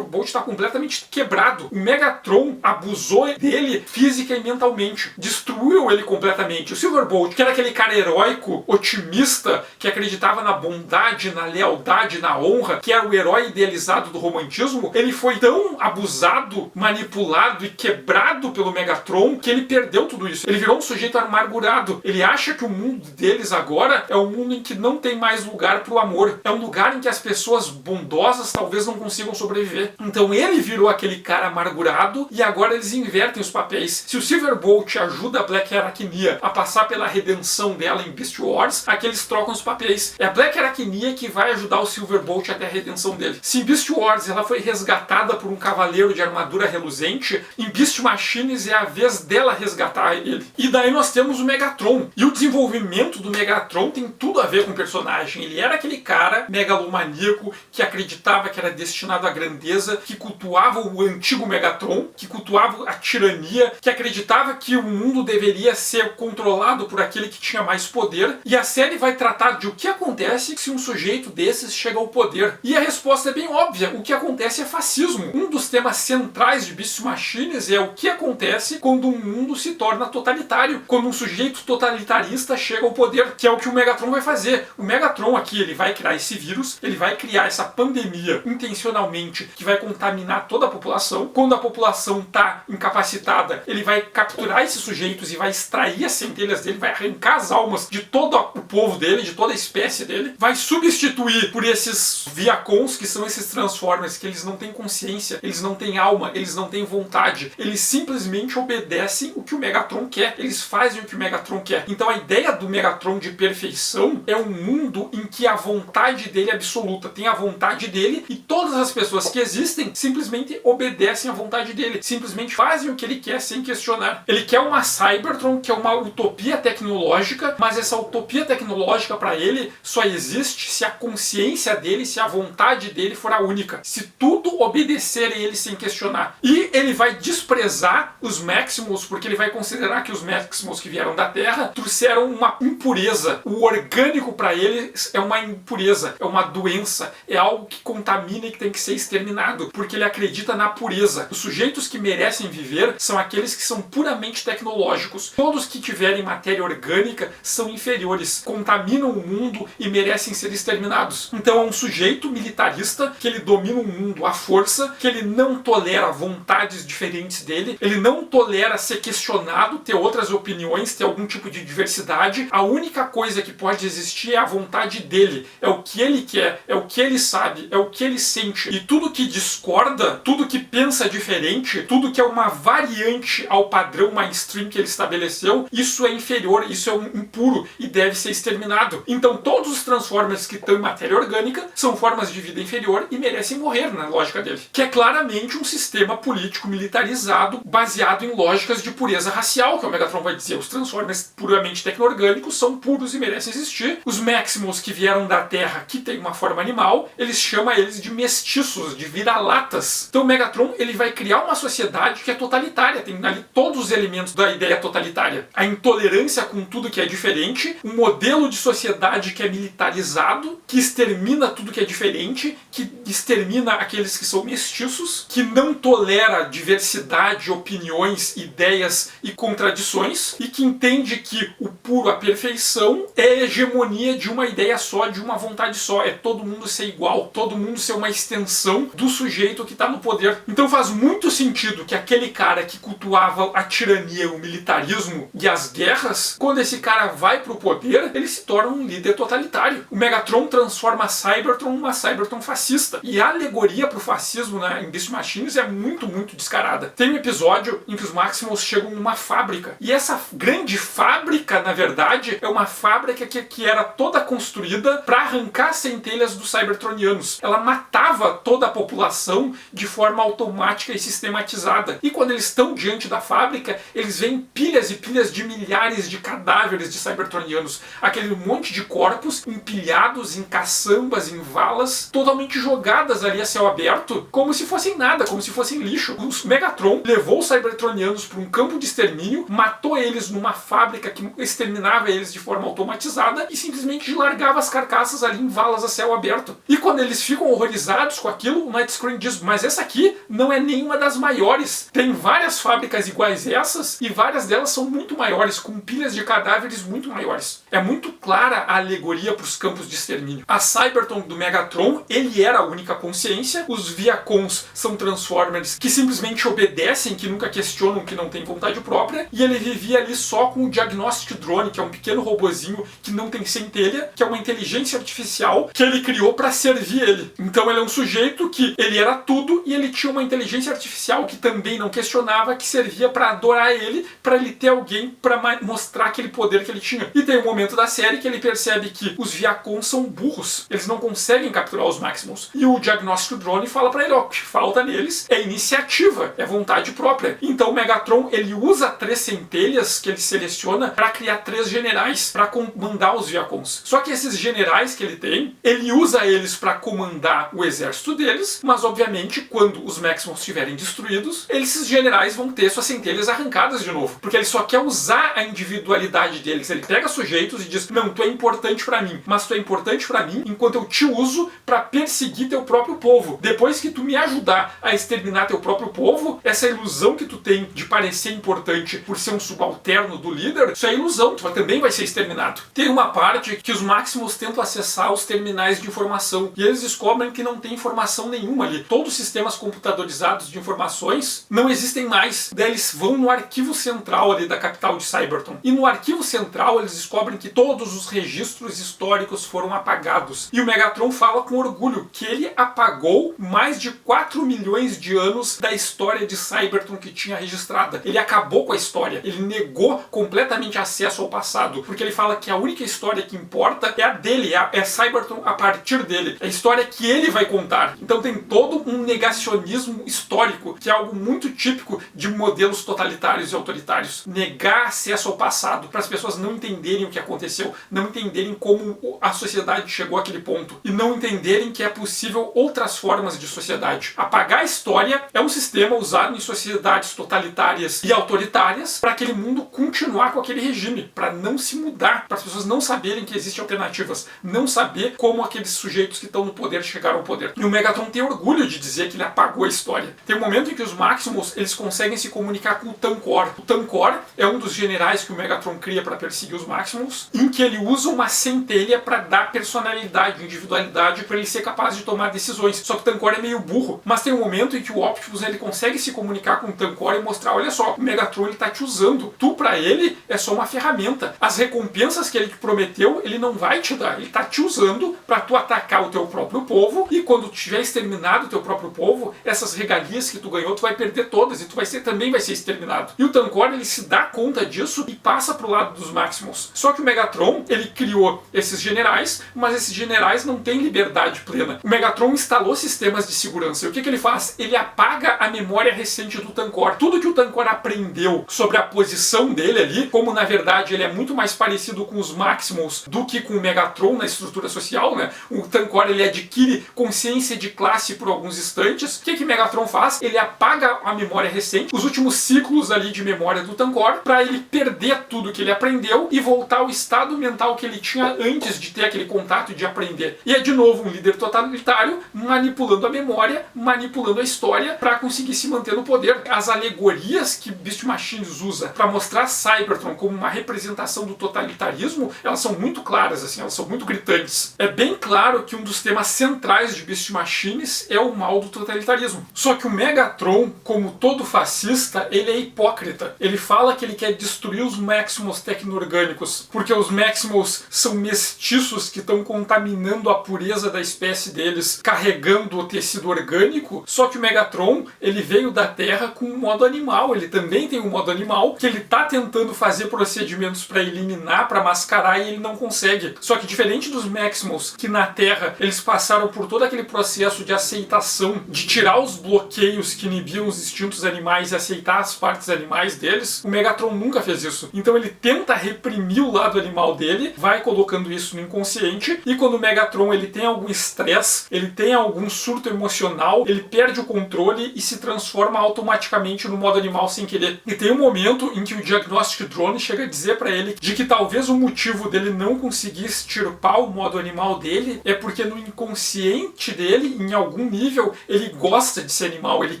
está completamente quebrado. O Megatron abusou dele física e mentalmente. Destruiu ele completamente. O Silverbolt, que era aquele cara heróico, otimista, que acreditava na bondade, na lealdade, na honra, que era o herói idealizado do romantismo, ele foi tão abusado, manipulado e quebrado pelo Megatron que ele perdeu tudo isso. Ele virou um sujeito amargurado. Ele acha que o mundo deles agora é um mundo em que não tem mais lugar pro amor. É um lugar em que as pessoas bondosas talvez não consigam sobreviver. Então ele virou aquele cara amargurado e agora eles invertem os papéis. Se o Silverbolt ajuda a Black Arachnia a passar pela redenção dela em Beast Wars, aqui eles trocam os papéis. É a Black Arachnia que vai ajudar o Silverbolt até a redenção dele. Se em Beast Wars ela foi resgatada por um cavaleiro de armadura reluzente, em Beast Machines é a vez dela resgatar ele. E daí nós temos o Megatron. E o desenvolvimento do Megatron tem tudo a ver com o personagem. Ele era aquele cara megalomaníaco que acreditava que era destinado à grandeza, que cultuava o antigo Megatron, que cultuava a tirania, que acreditava que o mundo deveria ser controlado por aquele que tinha mais poder. E a série vai tratar de o que acontece se um sujeito desses chega ao poder. E a resposta é bem óbvia. O que acontece é fascismo. Um dos temas centrais de Beast Machines é o que acontece quando um mundo se torna totalitário, quando um sujeito totalitarista chega ao poder, que é o que o Megatron vai fazer. O Megatron aqui, ele vai criar esse vírus, ele vai criar essa pandemia intencionalmente que vai contaminar toda a população. Quando a população está incapacitada, ele vai capturar esses sujeitos e vai extrair as centelhas dele, vai arrancar as almas de todo o povo dele, de toda a espécie dele, vai substituir por esses Viacons, que são esses Transformers, que eles não têm consciência, eles não têm alma, eles não têm vontade, eles simplesmente obedecem o que o Megatron quer, eles fazem o que o Megatron quer. Então a ideia do Megatron de perfeição é um mundo em que a vontade dele é absoluta, tem a vontade dele e todas as pessoas que existem simplesmente obedecem à vontade dele, simplesmente fazem o que ele quer sem questionar. Ele quer uma Cybertron, que é uma utopia tecnológica, mas essa utopia tecnológica para ele só existe se a consciência dele, se a vontade dele for a única, se tudo obedecer a ele sem questionar. E ele vai desprezar os Maximals, porque ele vai considerar que os Maximals que vieram da Terra trouxeram uma impureza. O orgânico para ele é uma impureza, é uma doença, é algo que contamina e que tem que ser exterminado, porque ele acredita na pureza. Os sujeitos que merecem viver são aqueles que são puramente tecnológicos. Todos que tiverem matéria orgânica são inferiores, contaminam o mundo e merecem ser exterminados. Então é um sujeito militarista que ele domina o mundo à força, que ele não tolera vontades diferentes dele, ele não tolera ser questionado, ter outras opiniões, ter algum tipo de diversidade. A única coisa que pode existir é a vontade dele, é o que ele quer, é o que ele sabe, é o que ele sente. E tudo que discorda, tudo que pensa diferente, tudo que é uma variante ao padrão mainstream que ele estabeleceu, isso é inferior, isso é impuro e deve ser exterminado. Então todos os Transformers que estão em matéria orgânica são formas de vida inferior e merecem morrer, na lógica dele. Que é claramente um sistema político militarizado baseado em lógicas de pureza racial, que o Megatron vai dizer. Os Transformers puramente tecno-orgânicos são puros e merecem existir. Os Maximals que vieram da Terra, que tem uma forma animal, eles chamam eles de mestiços, de vira-latas. Então o Megatron ele vai criar uma sociedade que é totalitária, tem ali todos os elementos da ideia totalitária. A intolerância com tudo que é diferente, um modelo de sociedade que é militarizado, que extermina tudo que é diferente, que extermina aqueles que são mestiços, que não tolera diversidade, opiniões, ideias e contradições, e que entende que o puro, a perfeição, é a hegemonia de uma ideia só, de uma vontade só, é todo mundo ser igual, todo mundo ser uma extensão do sujeito que está no poder. Então faz muito sentido que aquele cara que cultuava a tirania, o militarismo e as guerras, quando esse cara vai pro poder, ele se torna um líder totalitário. O Megatron transforma a Cybertron numa Cybertron fascista. E a alegoria pro fascismo em Beast Machines é muito, muito descarada. Tem um episódio em que os Maximals chegam numa fábrica. E essa grande fábrica, na verdade, é uma fábrica que era toda construída para arrancar centelhas dos Cybertronianos. Ela matava toda a população de forma automática e sistematizada. E quando eles estão diante da fábrica, eles veem pilhas e pilhas de milhares de cadáveres de Cybertronianos. Aquele monte de corpos empilhados em caçambas, em valas, totalmente jogadas ali a céu aberto, como se fossem nada, como se fossem lixo. O Megatron levou os Cybertronianos para um campo de extermínio, matou eles numa fábrica que exterminava eles de forma automatizada e simplesmente largava as carcaças ali em valas a céu aberto. E quando eles ficam horrorizados com aquilo, o Night Screen diz, mas essa aqui não é nenhuma das maiores. Tem várias fábricas iguais essas e várias delas são muito maiores, com pilhas de cadáveres muito maiores. É muito clara a alegoria para os campos de extermínio. A Cybertron do Megatron, ele era a única consciência. Os Viacons são Transformers que simplesmente obedecem, que nunca questionam, que não têm vontade própria. E ele vivia ali só com o Diagnostic Drone, que é um pequeno robozinho que não tem centelha, que é uma inteligência artificial artificial que ele criou para servir ele. Então ele é um sujeito que ele era tudo e ele tinha uma inteligência artificial que também não questionava, que servia para adorar ele, para ele ter alguém para mostrar aquele poder que ele tinha. E tem um momento da série que ele percebe que os Viacons são burros, eles não conseguem capturar os Maximals. E o Diagnóstico Drone fala para ele, ó, o que falta neles é iniciativa, é vontade própria. Então o Megatron, ele usa 3 centelhas que ele seleciona para criar 3 generais para comandar os Viacons. Só que esses generais que ele tem, ele usa eles para comandar o exército deles, mas obviamente quando os Maximals estiverem destruídos, esses generais vão ter suas centelhas arrancadas de novo, porque ele só quer usar a individualidade deles. Ele pega sujeitos e diz, não, tu é importante para mim, mas tu é importante para mim enquanto eu te uso para perseguir teu próprio povo. Depois que tu me ajudar a exterminar teu próprio povo, essa ilusão que tu tem de parecer importante por ser um subalterno do líder, isso é ilusão, tu também vai ser exterminado. Tem uma parte que os Maximals tentam acessar os terminais de informação e eles descobrem que não tem informação nenhuma ali. Todos os sistemas computadorizados de informações não existem mais. Daí eles vão no arquivo central ali da capital de Cybertron. E no arquivo central eles descobrem que todos os registros históricos foram apagados. E o Megatron fala com orgulho que ele apagou mais de 4 milhões de anos da história de Cybertron que tinha registrada. Ele acabou com a história. Ele negou completamente acesso ao passado. Porque ele fala que a única história que importa é a dele, é Cybertron a partir dele. É a história que ele vai contar. Então tem todo um negacionismo histórico, que é algo muito típico de modelos totalitários e autoritários. Negar acesso ao passado, para as pessoas não entenderem o que aconteceu, não entenderem como a sociedade chegou àquele ponto, e não entenderem que é possível outras formas de sociedade. Apagar a história é um sistema usado em sociedades totalitárias e autoritárias para aquele mundo continuar com aquele regime, para não se mudar, para as pessoas não saberem que existem alternativas, não saber como aqueles sujeitos que estão no poder chegaram ao poder. E o Megatron tem orgulho de dizer que ele apagou a história. Tem um momento em que os Maximals, eles conseguem se comunicar com o Tankor. O Tankor é um dos generais que o Megatron cria para perseguir os Maximals, em que ele usa uma centelha para dar personalidade, individualidade, para ele ser capaz de tomar decisões. Só que o Tankor é meio burro, mas tem um momento em que o Optimus ele consegue se comunicar com o Tankor e mostrar, olha só, o Megatron ele tá te usando. Tu para ele é só uma ferramenta. As recompensas que ele te prometeu, ele não vai te dar. Ele tá te usando para tu atacar o teu próprio povo, e quando tu tiver exterminado o teu próprio povo, essas regalias que tu ganhou, tu vai perder todas e tu também vai ser exterminado. E o Tankor ele se dá conta disso e passa pro lado dos Maximals. Só que o Megatron, ele criou esses generais, mas esses generais não têm liberdade plena. O Megatron instalou sistemas de segurança. E o que ele faz? Ele apaga a memória recente do Tankor. Tudo que o Tankor aprendeu sobre a posição dele ali, como na verdade ele é muito mais parecido com os Maximals do que com o Megatron na estrutura social, né? O Tankor ele adquire consciência de classe por alguns instantes. O que Megatron faz? Ele apaga a memória recente, os últimos ciclos ali de memória do Tankor, para ele perder tudo que ele aprendeu e voltar ao estado mental que ele tinha antes de ter aquele contato de aprender. E é de novo um líder totalitário manipulando a memória, manipulando a história para conseguir se manter no poder. As alegorias que Beast Machines usa para mostrar Cybertron como uma representação do totalitarismo, elas são muito claras, assim, elas são muito gritantes. É bem claro que um dos temas centrais de Beast Machines é o mal do totalitarismo. Só que o Megatron, como todo fascista, ele é hipócrita. Ele fala que ele quer destruir os Maximals tecno-orgânicos, porque os Maximals são mestiços que estão contaminando a pureza da espécie deles, carregando o tecido orgânico. Só que o Megatron, ele veio da Terra com um modo animal. Ele também tem um modo animal que ele tá tentando fazer procedimentos para eliminar, para mascarar, e ele não consegue. Só que diferente dos Maximals, que na Terra eles passaram por todo aquele processo de aceitação, de tirar os bloqueios que inibiam os instintos animais e aceitar as partes animais deles, o Megatron nunca fez isso. Então ele tenta reprimir o lado animal dele, vai colocando isso no inconsciente, e quando o Megatron ele tem algum estresse, ele tem algum surto emocional, ele perde o controle e se transforma automaticamente no modo animal sem querer. E tem um momento em que o Diagnostic Drone chega a dizer para ele de que talvez o motivo dele não conseguir extirpar o modo animal dele é porque no inconsciente dele, em algum nível, ele gosta de ser animal, ele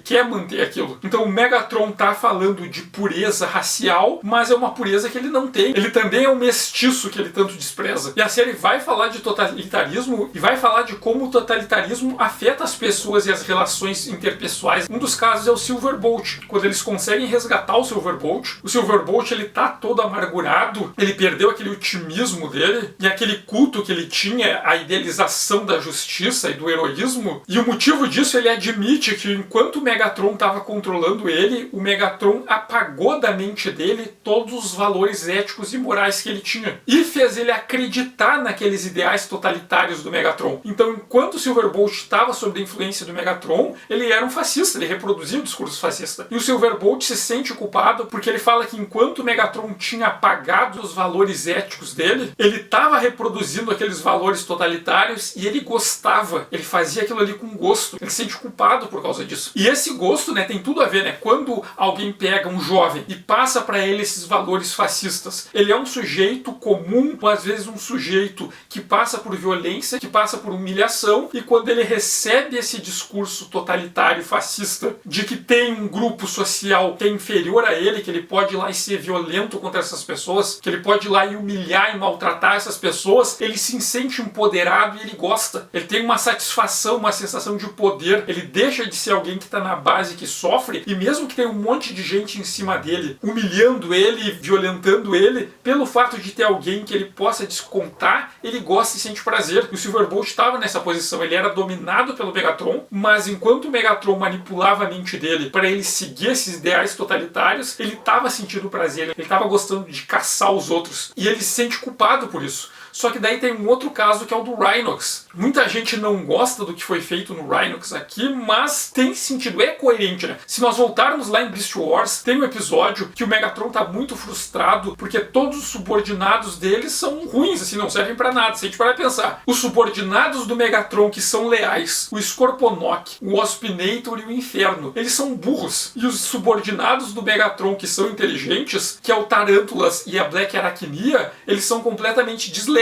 quer manter aquilo. Então o Megatron tá falando de pureza racial, mas é uma pureza que ele não tem. Ele também é um mestiço que ele tanto despreza. E a série vai falar de totalitarismo e vai falar de como o totalitarismo afeta as pessoas e as relações interpessoais. Um dos casos é o Silverbolt. Quando eles conseguem resgatar o Silverbolt ele tá todo amargurado, ele perdeu aquele otimismo dele e aquele culto que ele tinha a idealização da justiça e do heroísmo, e o motivo disso ele admite que enquanto o Megatron estava controlando ele, o Megatron apagou da mente dele todos os valores éticos e morais que ele tinha, e fez ele acreditar naqueles ideais totalitários do Megatron. Então, enquanto o Silverbolt estava sob a influência do Megatron, ele era um fascista, ele reproduzia o discurso fascista. E o Silverbolt se sente culpado porque ele fala que enquanto o Megatron tinha apagado os valores éticos dele, ele estava reproduzindo aqueles valores totalitários e ele gostava, ele fazia aquilo ali com gosto, ele se sente culpado por causa disso. E esse gosto, né, tem tudo a ver, né? Quando alguém pega um jovem e passa para ele esses valores fascistas, ele é um sujeito comum, ou às vezes um sujeito que passa por violência, que passa por humilhação, e quando ele recebe esse discurso totalitário fascista de que tem um grupo social que é inferior a ele, que ele pode ir lá e ser violento contra essas pessoas, que ele pode ir lá e humilhar e maltratar essas pessoas, ele se sente empoderado e ele gosta. Ele tem uma satisfação, uma sensação de poder. Ele deixa de ser alguém que está na base, que sofre, e mesmo que tenha um monte de gente em cima dele, humilhando ele, violentando ele, pelo fato de ter alguém que ele possa descontar, ele gosta e sente prazer. E o Silverbolt estava nessa posição. Ele era dominado pelo Megatron, mas enquanto o Megatron manipulava a mente dele para ele seguir esses ideais totalitários, ele estava sentindo prazer, ele estava gostando de caçar os outros. E ele se sente culpado por isso. Só que daí tem um outro caso que é o do Rhinox. Muita gente não gosta do que foi feito no Rhinox aqui, mas tem sentido, é coerente, né? Se nós voltarmos lá em Beast Wars, tem um episódio que o Megatron tá muito frustrado porque todos os subordinados dele são ruins, assim, não servem pra nada, se a gente parar pra pensar. Os subordinados do Megatron que são leais, o Scorponok, o Waspinator e o Inferno, eles são burros. E os subordinados do Megatron que são inteligentes, que é o Tarantulas e a Black Arachnia, eles são completamente desleais.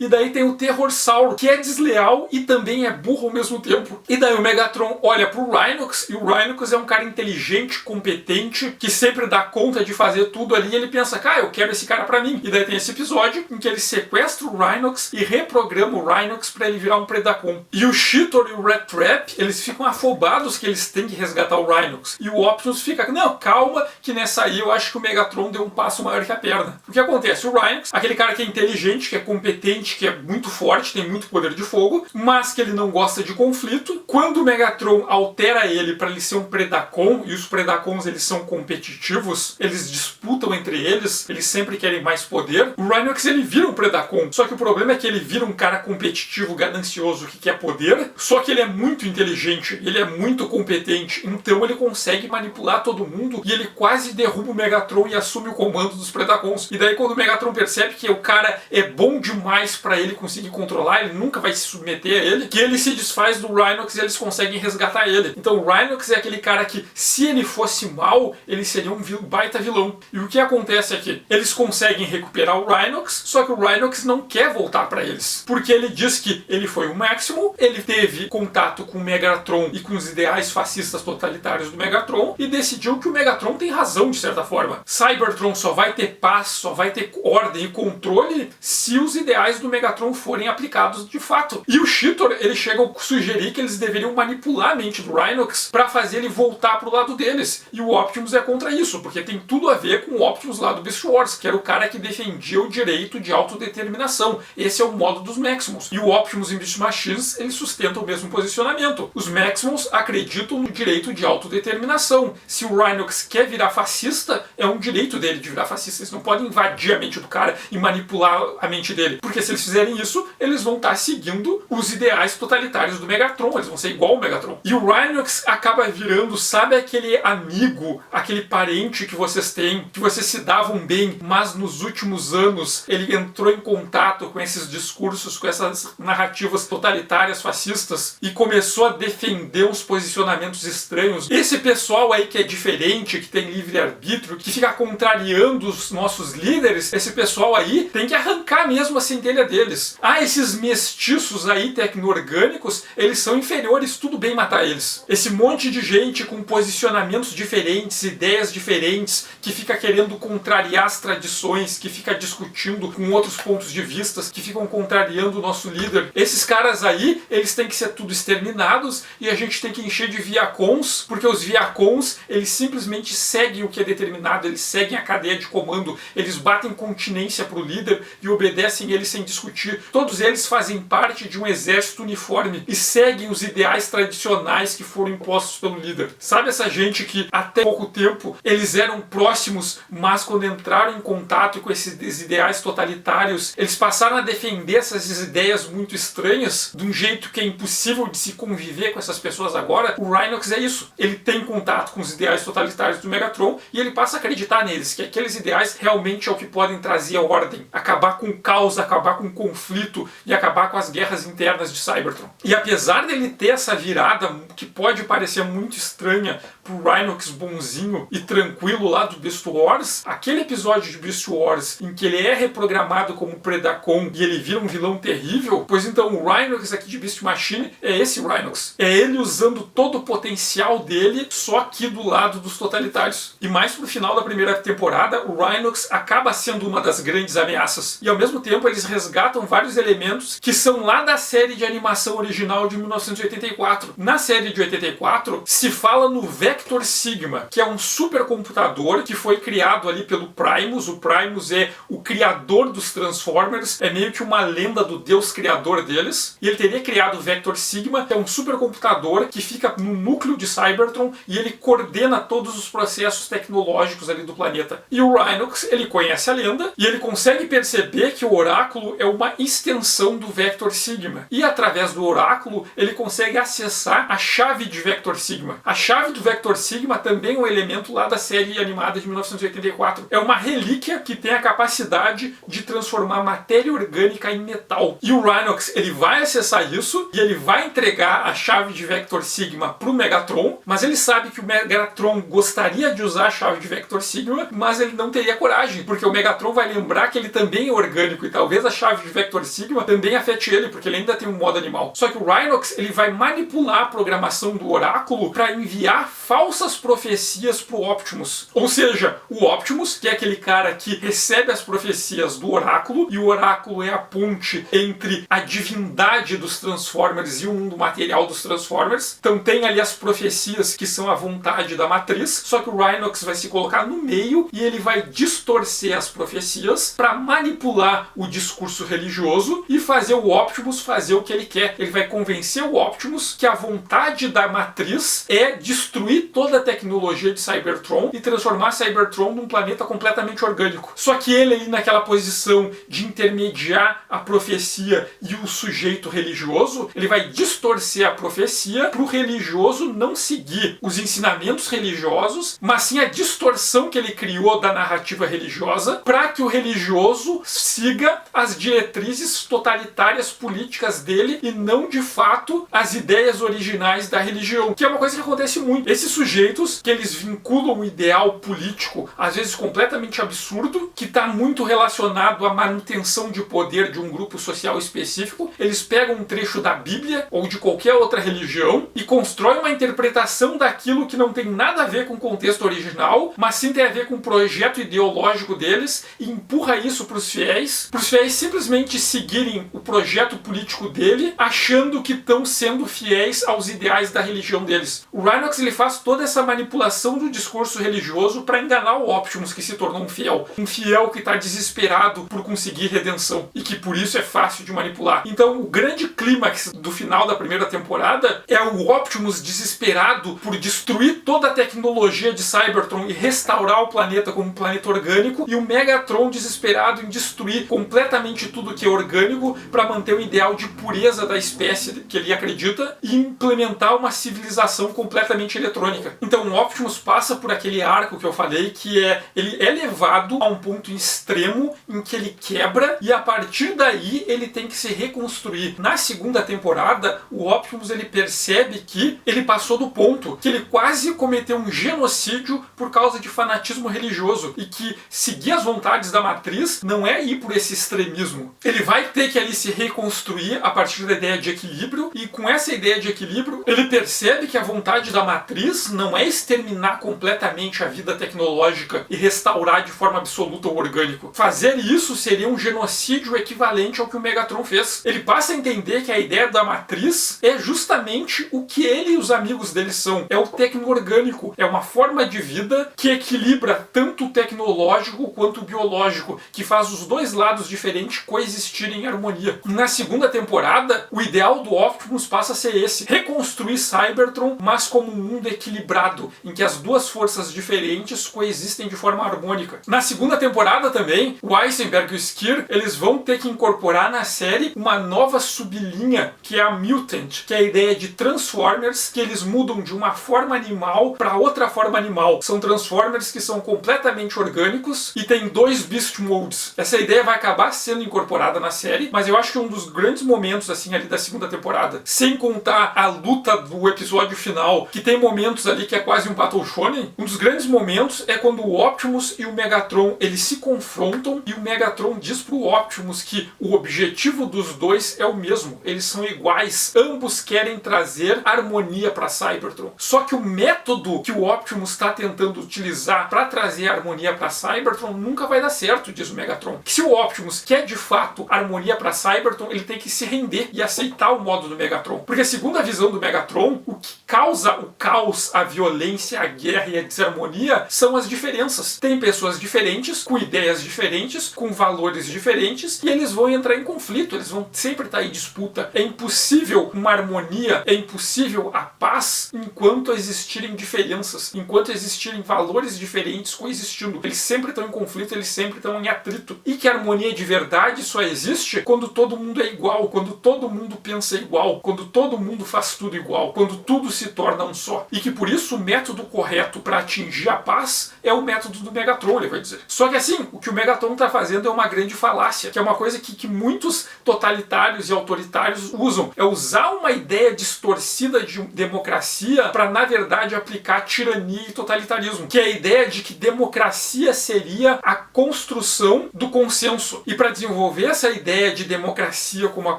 E daí tem o Terrorsaur, que é desleal e também é burro ao mesmo tempo. E daí o Megatron olha pro Rhinox, e o Rhinox é um cara inteligente, competente, que sempre dá conta de fazer tudo ali, e ele pensa, cara, eu quero esse cara pra mim. E daí tem esse episódio em que ele sequestra o Rhinox e reprograma o Rhinox pra ele virar um Predacon. E o Cheetor e o Rat Trap, eles ficam afobados que eles têm que resgatar o Rhinox. E o Optimus fica, não, calma, que nessa aí eu acho que o Megatron deu um passo maior que a perna. O que acontece? O Rhinox, aquele cara que é inteligente, que é competente, que é muito forte, tem muito poder de fogo, mas que ele não gosta de conflito. Quando o Megatron altera ele para ele ser um Predacon, e os Predacons eles são competitivos, eles disputam entre eles, eles sempre querem mais poder, o Rhinox ele vira um Predacon. Só que o problema é que ele vira um cara competitivo, ganancioso, que quer poder, só que ele é muito inteligente, ele é muito competente, então ele consegue manipular todo mundo e ele quase derruba o Megatron e assume o comando dos Predacons. E daí quando o Megatron percebe que o cara é bom demais para ele conseguir controlar, ele nunca vai se submeter a ele, que ele se desfaz do Rhinox e eles conseguem resgatar ele. Então o Rhinox é aquele cara que, se ele fosse mal, ele seria um baita vilão. E o que acontece aqui? Eles conseguem recuperar o Rhinox, só que o Rhinox não quer voltar para eles, porque ele diz que ele foi o Maximum, ele teve contato com o Megatron e com os ideais fascistas totalitários do Megatron, e decidiu que o Megatron tem razão de certa forma. Cybertron só vai ter paz, só vai ter ordem e controle se os ideais do Megatron forem aplicados de fato. E o Cheetor, ele chega a sugerir que eles deveriam manipular a mente do Rhinox para fazer ele voltar pro lado deles. E o Optimus é contra isso, porque tem tudo a ver com o Optimus lá do Beast Wars, que era o cara que defendia o direito de autodeterminação. Esse é o modo dos Maximals. E o Optimus e Beast Machines, eles sustentam o mesmo posicionamento. Os Maximals acreditam no direito de autodeterminação. Se o Rhinox quer virar fascista, é um direito dele de virar fascista. Eles não podem invadir a mente do cara e manipular a mente dele. Porque se eles fizerem isso, eles vão estar seguindo os ideais totalitários do Megatron. Eles vão ser igual ao Megatron. E o Rhinox acaba virando, sabe aquele amigo, aquele parente que vocês têm, que vocês se davam bem, mas nos últimos anos ele entrou em contato com esses discursos, com essas narrativas totalitárias, fascistas, e começou a defender uns posicionamentos estranhos. Esse pessoal aí que é diferente, que tem livre-arbítrio, que fica contrariando os nossos líderes, esse pessoal aí tem que arrancar mesmo a centelha deles. Ah, esses mestiços aí tecno-orgânicos, eles são inferiores, tudo bem matar eles. Esse monte de gente com posicionamentos diferentes, ideias diferentes, que fica querendo contrariar as tradições, que fica discutindo com outros pontos de vista, que ficam contrariando o nosso líder. Esses caras aí, eles têm que ser tudo exterminados e a gente tem que encher de Viacons, porque os Viacons, eles simplesmente seguem o que é determinado, eles seguem a cadeia de comando, eles batem continência pro líder e obedecem reconhecem ele sem discutir. Todos eles fazem parte de um exército uniforme e seguem os ideais tradicionais que foram impostos pelo líder. Sabe essa gente que até pouco tempo eles eram próximos, mas quando entraram em contato com esses ideais totalitários, eles passaram a defender essas ideias muito estranhas, de um jeito que é impossível de se conviver com essas pessoas agora? O Rhinox é isso. Ele tem contato com os ideais totalitários do Megatron e ele passa a acreditar neles, que aqueles ideais realmente é o que podem trazer a ordem, acabar com o caos, acabar com o conflito e acabar com as guerras internas de Cybertron. E apesar dele ter essa virada que pode parecer muito estranha pro Rhinox bonzinho e tranquilo lá do Beast Wars, aquele episódio de Beast Wars em que ele é reprogramado como Predacon e ele vira um vilão terrível, pois então o Rhinox aqui de Beast Machine é esse Rhinox. É ele usando todo o potencial dele, só aqui do lado dos totalitários. E mais pro final da primeira temporada, o Rhinox acaba sendo uma das grandes ameaças. E ao mesmo tempo eles resgatam vários elementos que são lá da série de animação original de 1984. Na série de 84, se fala no Vector Sigma, que é um supercomputador que foi criado ali pelo Primus. O Primus é o criador dos Transformers, é meio que uma lenda do deus criador deles. E ele teria criado o Vector Sigma, que é um supercomputador que fica no núcleo de Cybertron e ele coordena todos os processos tecnológicos ali do planeta. E o Rhinox, ele conhece a lenda e ele consegue perceber que o Oráculo é uma extensão do Vector Sigma. E através do Oráculo, ele consegue acessar a chave de Vector Sigma. A chave do Vector Sigma também é um elemento lá da série animada de 1984. É uma relíquia que tem a capacidade de transformar matéria orgânica em metal. E o Rhinox, ele vai acessar isso e ele vai entregar a chave de Vector Sigma pro Megatron, mas ele sabe que o Megatron gostaria de usar a chave de Vector Sigma, mas ele não teria coragem, porque o Megatron vai lembrar que ele também é orgânico e talvez a chave de Vector Sigma também afete ele, porque ele ainda tem um modo animal. Só que o Rhinox, ele vai manipular a programação do Oráculo para enviar falsas profecias pro Optimus. Ou seja, o Optimus, que é aquele cara que recebe as profecias do Oráculo, e o Oráculo é a ponte entre a divindade dos Transformers e o mundo material dos Transformers. Então tem ali as profecias que são a vontade da matriz, só que o Rhinox vai se colocar no meio e ele vai distorcer as profecias para manipular o discurso religioso e fazer o Optimus fazer o que ele quer. Ele vai convencer o Optimus que a vontade da matriz é destruir toda a tecnologia de Cybertron e transformar Cybertron num planeta completamente orgânico. Só que ele ali naquela posição de intermediar a profecia e o sujeito religioso, ele vai distorcer a profecia para o religioso não seguir os ensinamentos religiosos, mas sim a distorção que ele criou da narrativa religiosa para que o religioso siga as diretrizes totalitárias políticas dele e não de fato as ideias originais da religião, que é uma coisa que acontece muito. Esses sujeitos que eles vinculam um ideal político, às vezes completamente absurdo, que está muito relacionado à manutenção de poder de um grupo social específico, eles pegam um trecho da Bíblia ou de qualquer outra religião e constroem uma interpretação daquilo que não tem nada a ver com o contexto original, mas sim tem a ver com o projeto ideológico deles e empurra isso para os fiéis simplesmente seguirem o projeto político dele, achando que estão sendo fiéis aos ideais da religião deles. O Rhinox, ele faz toda essa manipulação do discurso religioso para enganar o Optimus, que se tornou um fiel que está desesperado por conseguir redenção e que por isso é fácil de manipular. Então o grande clímax do final da primeira temporada é o Optimus desesperado por destruir toda a tecnologia de Cybertron e restaurar o planeta como um planeta orgânico, e o Megatron desesperado em destruir completamente tudo que é orgânico para manter o ideal de pureza da espécie que ele acredita e implementar uma civilização completamente eletrônica. Então o Optimus passa por aquele arco que eu falei, que ele é levado a um ponto extremo em que ele quebra e a partir daí ele tem que se reconstruir. Na segunda temporada, o Optimus ele percebe que ele passou do ponto, que ele quase cometeu um genocídio por causa de fanatismo religioso e que seguir as vontades da matriz não é ir por esse extremismo. Ele vai ter que ali se reconstruir a partir da ideia de equilíbrio, e com essa ideia de equilíbrio ele percebe que a vontade da matriz matriz não é exterminar completamente a vida tecnológica e restaurar de forma absoluta o orgânico. Fazer isso seria um genocídio equivalente ao que o Megatron fez. Ele passa a entender que a ideia da matriz é justamente o que ele e os amigos dele são. É o tecno-orgânico. É uma forma de vida que equilibra tanto o tecnológico quanto o biológico, que faz os dois lados diferentes coexistirem em harmonia. E na segunda temporada, o ideal do Optimus passa a ser esse: reconstruir Cybertron, mas como um mundo equilibrado, em que as duas forças diferentes coexistem de forma harmônica. Na segunda temporada também, o Eisenberg e o Skir, eles vão ter que incorporar na série uma nova sublinha, que é a Mutant, que é a ideia de Transformers, que eles mudam de uma forma animal para outra forma animal. São Transformers que são completamente orgânicos e tem 2 Beast Modes. Essa ideia vai acabar sendo incorporada na série, mas eu acho que é um dos grandes momentos assim ali da segunda temporada. Sem contar a luta do episódio final, que tem momentos ali que é quase um Battle Shonen. Um dos grandes momentos é quando o Optimus e o Megatron, eles se confrontam e o Megatron diz pro Optimus que o objetivo dos dois é o mesmo. Eles são iguais. Ambos querem trazer harmonia para Cybertron. Só que o método que o Optimus está tentando utilizar para trazer harmonia para Cybertron nunca vai dar certo, diz o Megatron. Que se o Optimus quer de fato harmonia para Cybertron, ele tem que se render e aceitar o modo do Megatron. Porque segundo a visão do Megatron, o que causa o caos, a violência, a guerra e a desarmonia são as diferenças. Tem pessoas diferentes, com ideias diferentes, com valores diferentes, e eles vão entrar em conflito, eles vão sempre estar em disputa. É impossível uma harmonia, é impossível a paz enquanto existirem diferenças, enquanto existirem valores diferentes coexistindo. Eles sempre estão em conflito, eles sempre estão em atrito. E que a harmonia de verdade só existe quando todo mundo é igual, quando todo mundo pensa igual, quando todo mundo faz tudo igual, quando tudo se torna um só. E que por isso o método correto para atingir a paz é o método do Megatron, ele vai dizer. Só que assim, o que o Megatron está fazendo é uma grande falácia, que é uma coisa que muitos totalitários e autoritários usam. É usar uma ideia distorcida de democracia para, na verdade, aplicar tirania e totalitarismo. Que é a ideia de que democracia seria a construção do consenso. E para desenvolver essa ideia de democracia como a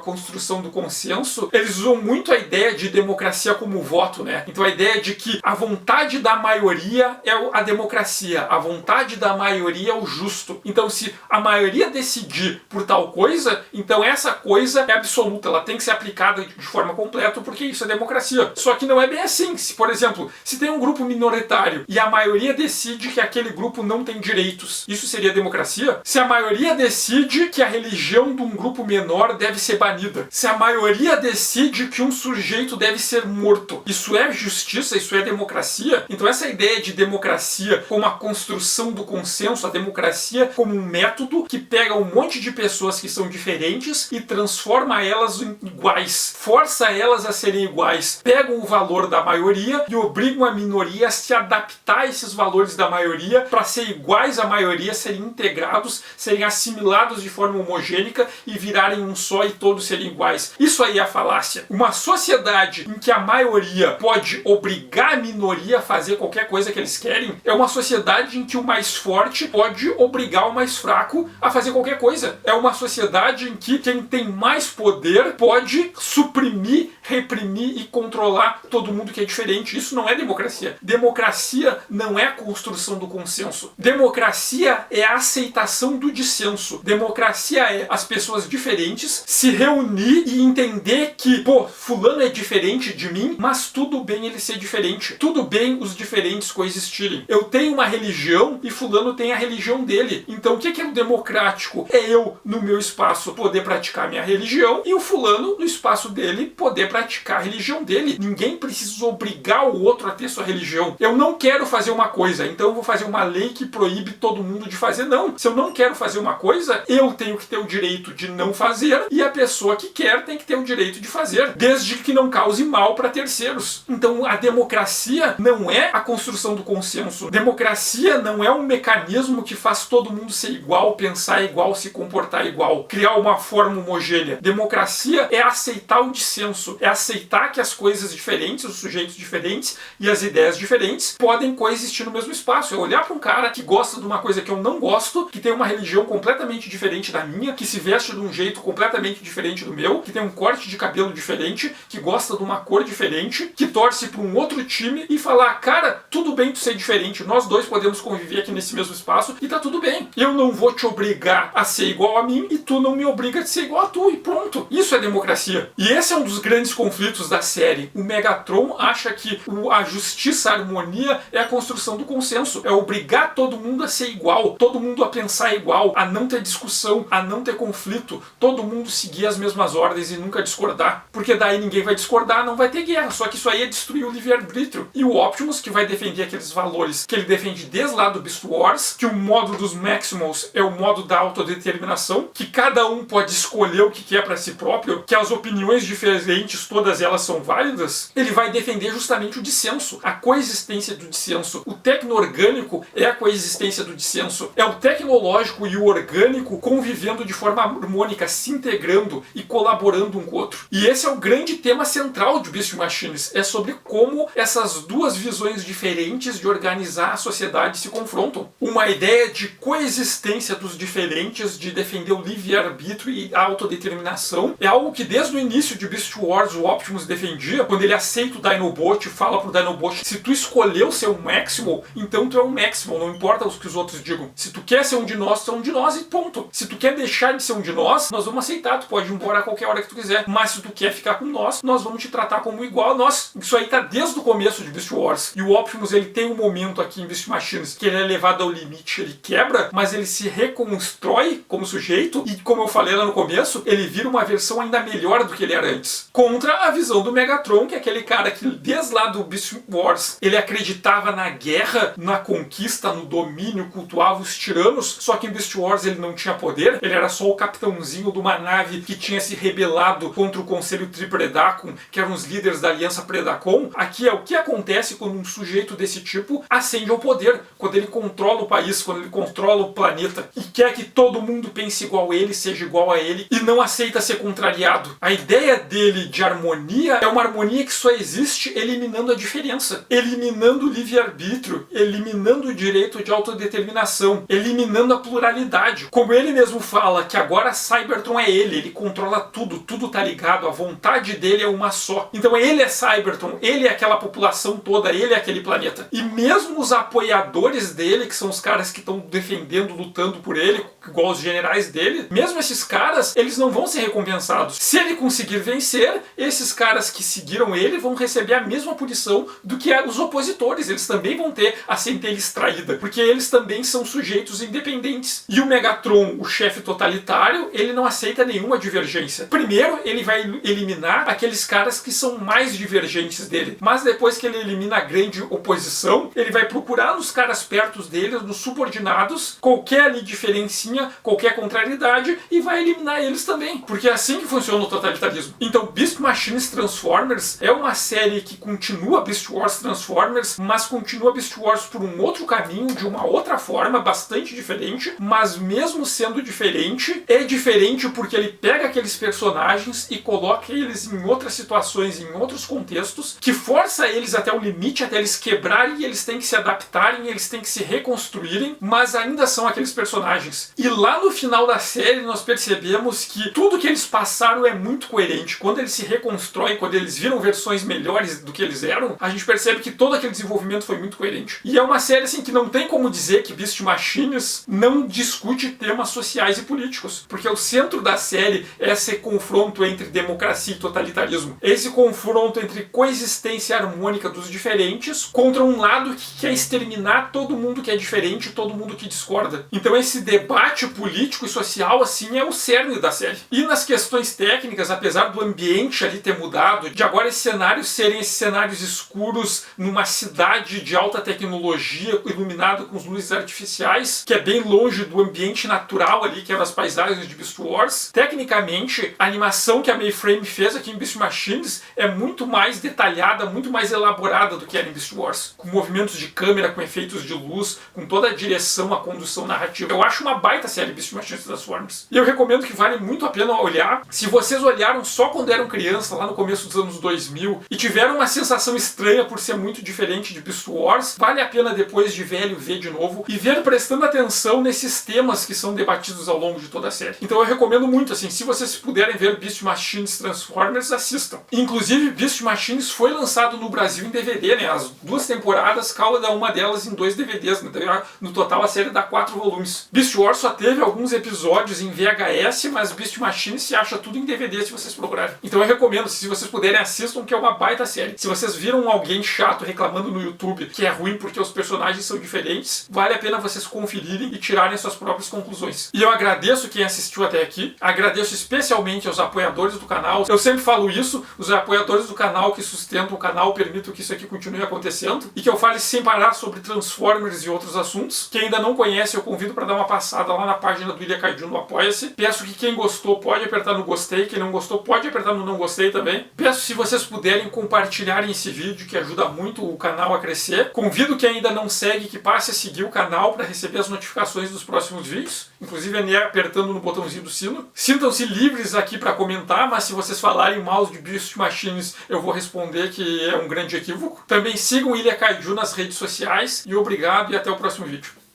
construção do consenso, eles usam muito a ideia de democracia como voto, né? Então a ideia de que a vontade da maioria é a democracia, a vontade da maioria é o justo. Então se a maioria decidir por tal coisa, então essa coisa é absoluta, ela tem que ser aplicada de forma completa porque isso é democracia. Só que não é bem assim. Se, por exemplo, se tem um grupo minoritário e a maioria decide que aquele grupo não tem direitos, isso seria democracia? Se a maioria decide que a religião de um grupo menor deve ser banida, se a maioria decide que um sujeito deve ser morto, isso é justiça? Isso é democracia? Então essa ideia de democracia como a construção do consenso, a democracia como um método que pega um monte de pessoas que são diferentes e transforma elas em iguais, força elas a serem iguais, pegam o valor da maioria e obrigam a minoria a se adaptar a esses valores da maioria para ser iguais à maioria, serem integrados, serem assimilados de forma homogênica e virarem um só e todos serem iguais. Isso aí é a falácia. Uma sociedade em que a maioria pode obrigar a minoria a fazer qualquer coisa que eles querem é uma sociedade em que o mais forte pode obrigar o mais fraco a fazer qualquer coisa. É uma sociedade em que quem tem mais poder pode suprimir, reprimir e controlar todo mundo que é diferente. Isso não é democracia. Democracia não é a construção do consenso. Democracia é a aceitação do dissenso. Democracia é as pessoas diferentes se reunir e entender que, pô, fulano é diferente de mim, mas tudo bem ele ser diferente. Tudo bem os diferentes coexistirem. Eu tenho uma religião e fulano tem a religião dele. Então o que é o democrático? É eu, no meu espaço, poder praticar minha religião e o fulano, no espaço dele, poder praticar a religião dele. Ninguém precisa obrigar o outro a ter sua religião. Eu não quero fazer uma coisa, então eu vou fazer uma lei que proíbe todo mundo de fazer. Não. Se eu não quero fazer uma coisa, eu tenho que ter o direito de não fazer e a pessoa que quer tem que ter o direito de fazer, desde que não cause mal para terceiros. Então a democracia não é a construção do consenso. Democracia não é um mecanismo que faz todo mundo ser igual, pensar igual, se comportar igual, criar uma forma homogênea. Democracia é aceitar o dissenso, é aceitar que as coisas diferentes, os sujeitos diferentes e as ideias diferentes podem coexistir no mesmo espaço. É olhar para um cara que gosta de uma coisa que eu não gosto, que tem uma religião completamente diferente da minha, que se veste de um jeito completamente diferente do meu, que tem um corte de cabelo diferente, que gosta de uma cor diferente, que torce para um outro time e falar, cara, tudo bem tu ser diferente, nós dois podemos conviver aqui nesse mesmo espaço e tá tudo bem. Eu não vou te obrigar a ser igual a mim e tu não me obriga a ser igual a tu, e pronto. Isso é democracia. E esse é um dos grandes conflitos da série. O Megatron acha que a justiça, a harmonia é a construção do consenso. É obrigar todo mundo a ser igual, todo mundo a pensar igual, a não ter discussão, a não ter conflito, todo mundo seguir as mesmas ordens e nunca discordar. Porque daí ninguém vai discordar, não vai ter guerra. Só que isso aí é destruir o livre-arbítrio. E o Optimus, que vai defender aqueles valores que ele defende desde lá do Beast Wars, que o modo dos Maximals é o modo da autodeterminação, que cada um pode escolher o que quer para si próprio, que as opiniões diferentes, todas elas são válidas, ele vai defender justamente o dissenso, a coexistência do dissenso. O tecno-orgânico é a coexistência do dissenso. É o tecnológico e o orgânico convivendo de forma harmônica, se integrando e colaborando um com o outro. E esse é o grande tema central de Beast Machines. É sobre como essas duas visões diferentes de organizar a sociedade se confrontam. Uma ideia de coexistência dos diferentes, de defender o livre-arbítrio e a autodeterminação, é algo que desde o início de Beast Wars o Optimus defendia, quando ele aceita o Dinobot e fala pro Dinobot, se tu escolheu ser um Maximal, então tu é um Maximal, não importa o que os outros digam. Se tu quer ser um de nós, tu é um de nós e ponto. Se tu quer deixar de ser um de nós vamos aceitar, tu pode ir embora a qualquer hora que tu quiser, mas se tu quer ficar com nós vamos te tratar como igual a nós. Isso aí tá desde o começo de Beast Wars. E o Optimus, ele tem um momento aqui em Beast Machines que ele é levado ao limite, ele quebra, mas ele se reconstrói como sujeito e, como eu falei lá no começo, ele vira uma versão ainda melhor do que ele era antes. Contra a visão do Megatron, que é aquele cara que desde lá do Beast Wars ele acreditava na guerra, na conquista, no domínio, cultuava os tiranos, só que em Beast Wars ele não tinha poder, ele era só o capitãozinho de uma nave que tinha se rebelado contra o Conselho Tripredacon, que eram os líderes da Aliança Predacon. Aqui é o que acontece quando um sujeito desse tipo ascende ao poder, quando ele controla o país, quando ele controla o planeta e quer que todo mundo pense igual a ele, seja igual a ele e não aceita ser contrariado. A ideia dele de harmonia é uma harmonia que só existe eliminando a diferença, eliminando o livre-arbítrio, eliminando o direito de autodeterminação, eliminando a pluralidade. Como ele mesmo fala, que agora Cybertron é ele controla tudo, tudo tá ligado, a vontade dele é uma só. Então ele é Cybertron, ele é aquela população toda, ele é aquele planeta. E mesmo os apoiadores dele, que são os caras que estão defendendo, lutando por ele, igual os generais dele, mesmo esses caras, eles não vão ser recompensados. Se ele conseguir vencer, esses caras que seguiram ele vão receber a mesma punição do que os opositores. Eles também vão ter a centelha extraída, porque eles também são sujeitos independentes. E o Megatron, o chefe totalitário, ele não aceita nenhuma divergência. Primeiro, ele vai eliminar aqueles caras que são mais divergentes dele, mas depois que ele elimina a grande oposição, ele vai procurar nos caras perto dele, nos subordinados, qualquer ali diferencinha, qualquer contrariedade, e vai eliminar eles também, porque é assim que funciona o totalitarismo. Então Beast Machines Transformers é uma série que continua Beast Wars Transformers, mas continua Beast Wars por um outro caminho, de uma outra forma, bastante diferente, mas mesmo sendo diferente, é diferente porque ele pega aqueles personagens e coloca eles em outras situações, em outros contextos, que força eles até o limite, até eles quebrarem, e eles têm que se adaptarem, eles têm que se reconstruírem, mas ainda são aqueles personagens. E lá no final da série nós percebemos que tudo que eles passaram é muito coerente. Quando eles se reconstroem, quando eles viram versões melhores do que eles eram, a gente percebe que todo aquele desenvolvimento foi muito coerente. E é uma série assim que não tem como dizer que Beast Machines não discute temas sociais e políticos, porque o centro da série é esse confronto entre democracia e totalitarismo. Esse confronto entre coexistência harmônica dos diferentes contra um lado que quer exterminar todo mundo que é diferente, todo mundo que discorda. Então esse debate político e social assim é o cerne da série. E nas questões técnicas, apesar do ambiente ali ter mudado, de agora esses cenários serem esses cenários escuros numa cidade de alta tecnologia iluminada com luzes artificiais, que é bem longe do ambiente natural ali, que eram as paisagens de Beast Wars. Tecnicamente, a animação que a Mayframe fez aqui em Beast Machines é muito mais detalhada, muito mais elaborada do que era em Beast Wars. Com movimentos de câmera, com efeitos de luz, com toda a direção, a condução narrativa. Eu acho uma baita série Beast Machines Transformers. E eu recomendo que vale muito a pena olhar. Se vocês olharam só quando eram criança, lá no começo dos anos 2000, e tiveram uma sensação estranha por ser muito diferente de Beast Wars, vale a pena depois de velho ver de novo e ver prestando atenção nesses temas que são debatidos ao longo de toda a série. Então eu recomendo muito, assim, se vocês puderem ver Beast Machines Transformers, assistam. Inclusive, Beast Machines foi lançado no Brasil em DVD, né? As 2 temporadas, cada uma delas em 2 DVDs, né? No total a série dá 4 volumes. Beast Wars só teve alguns episódios em VHS, mas Beast Machine se acha tudo em DVD se vocês procurarem. Então eu recomendo, se vocês puderem, assistam, que é uma baita série. Se vocês viram alguém chato reclamando no YouTube que é ruim porque os personagens são diferentes, vale a pena vocês conferirem e tirarem suas próprias conclusões. E eu agradeço quem assistiu até aqui, agradeço especialmente aos apoiadores do canal. Eu sempre falo isso, os apoiadores do canal que sustentam o canal permitem que isso aqui continue acontecendo e que eu fale sem parar sobre Transformers e outros assuntos. Quem ainda não conhece, eu convido para dar uma passada lá na página do Ilha Kaiju no Apoia-se. Peço que quem gostou pode apertar no gostei, quem não gostou pode apertar no não gostei também. Peço, se vocês puderem, compartilharem esse vídeo, que ajuda muito o canal a crescer. Convido quem ainda não segue que passe a seguir o canal para receber as notificações dos próximos vídeos, inclusive apertando no botãozinho do sino. Sintam-se livres aqui para comentar, mas se vocês falarem mal de Beast Machines, eu vou responder que é um grande equívoco. Também sigam Ilha Kaiju nas redes sociais e obrigado e até o próximo vídeo.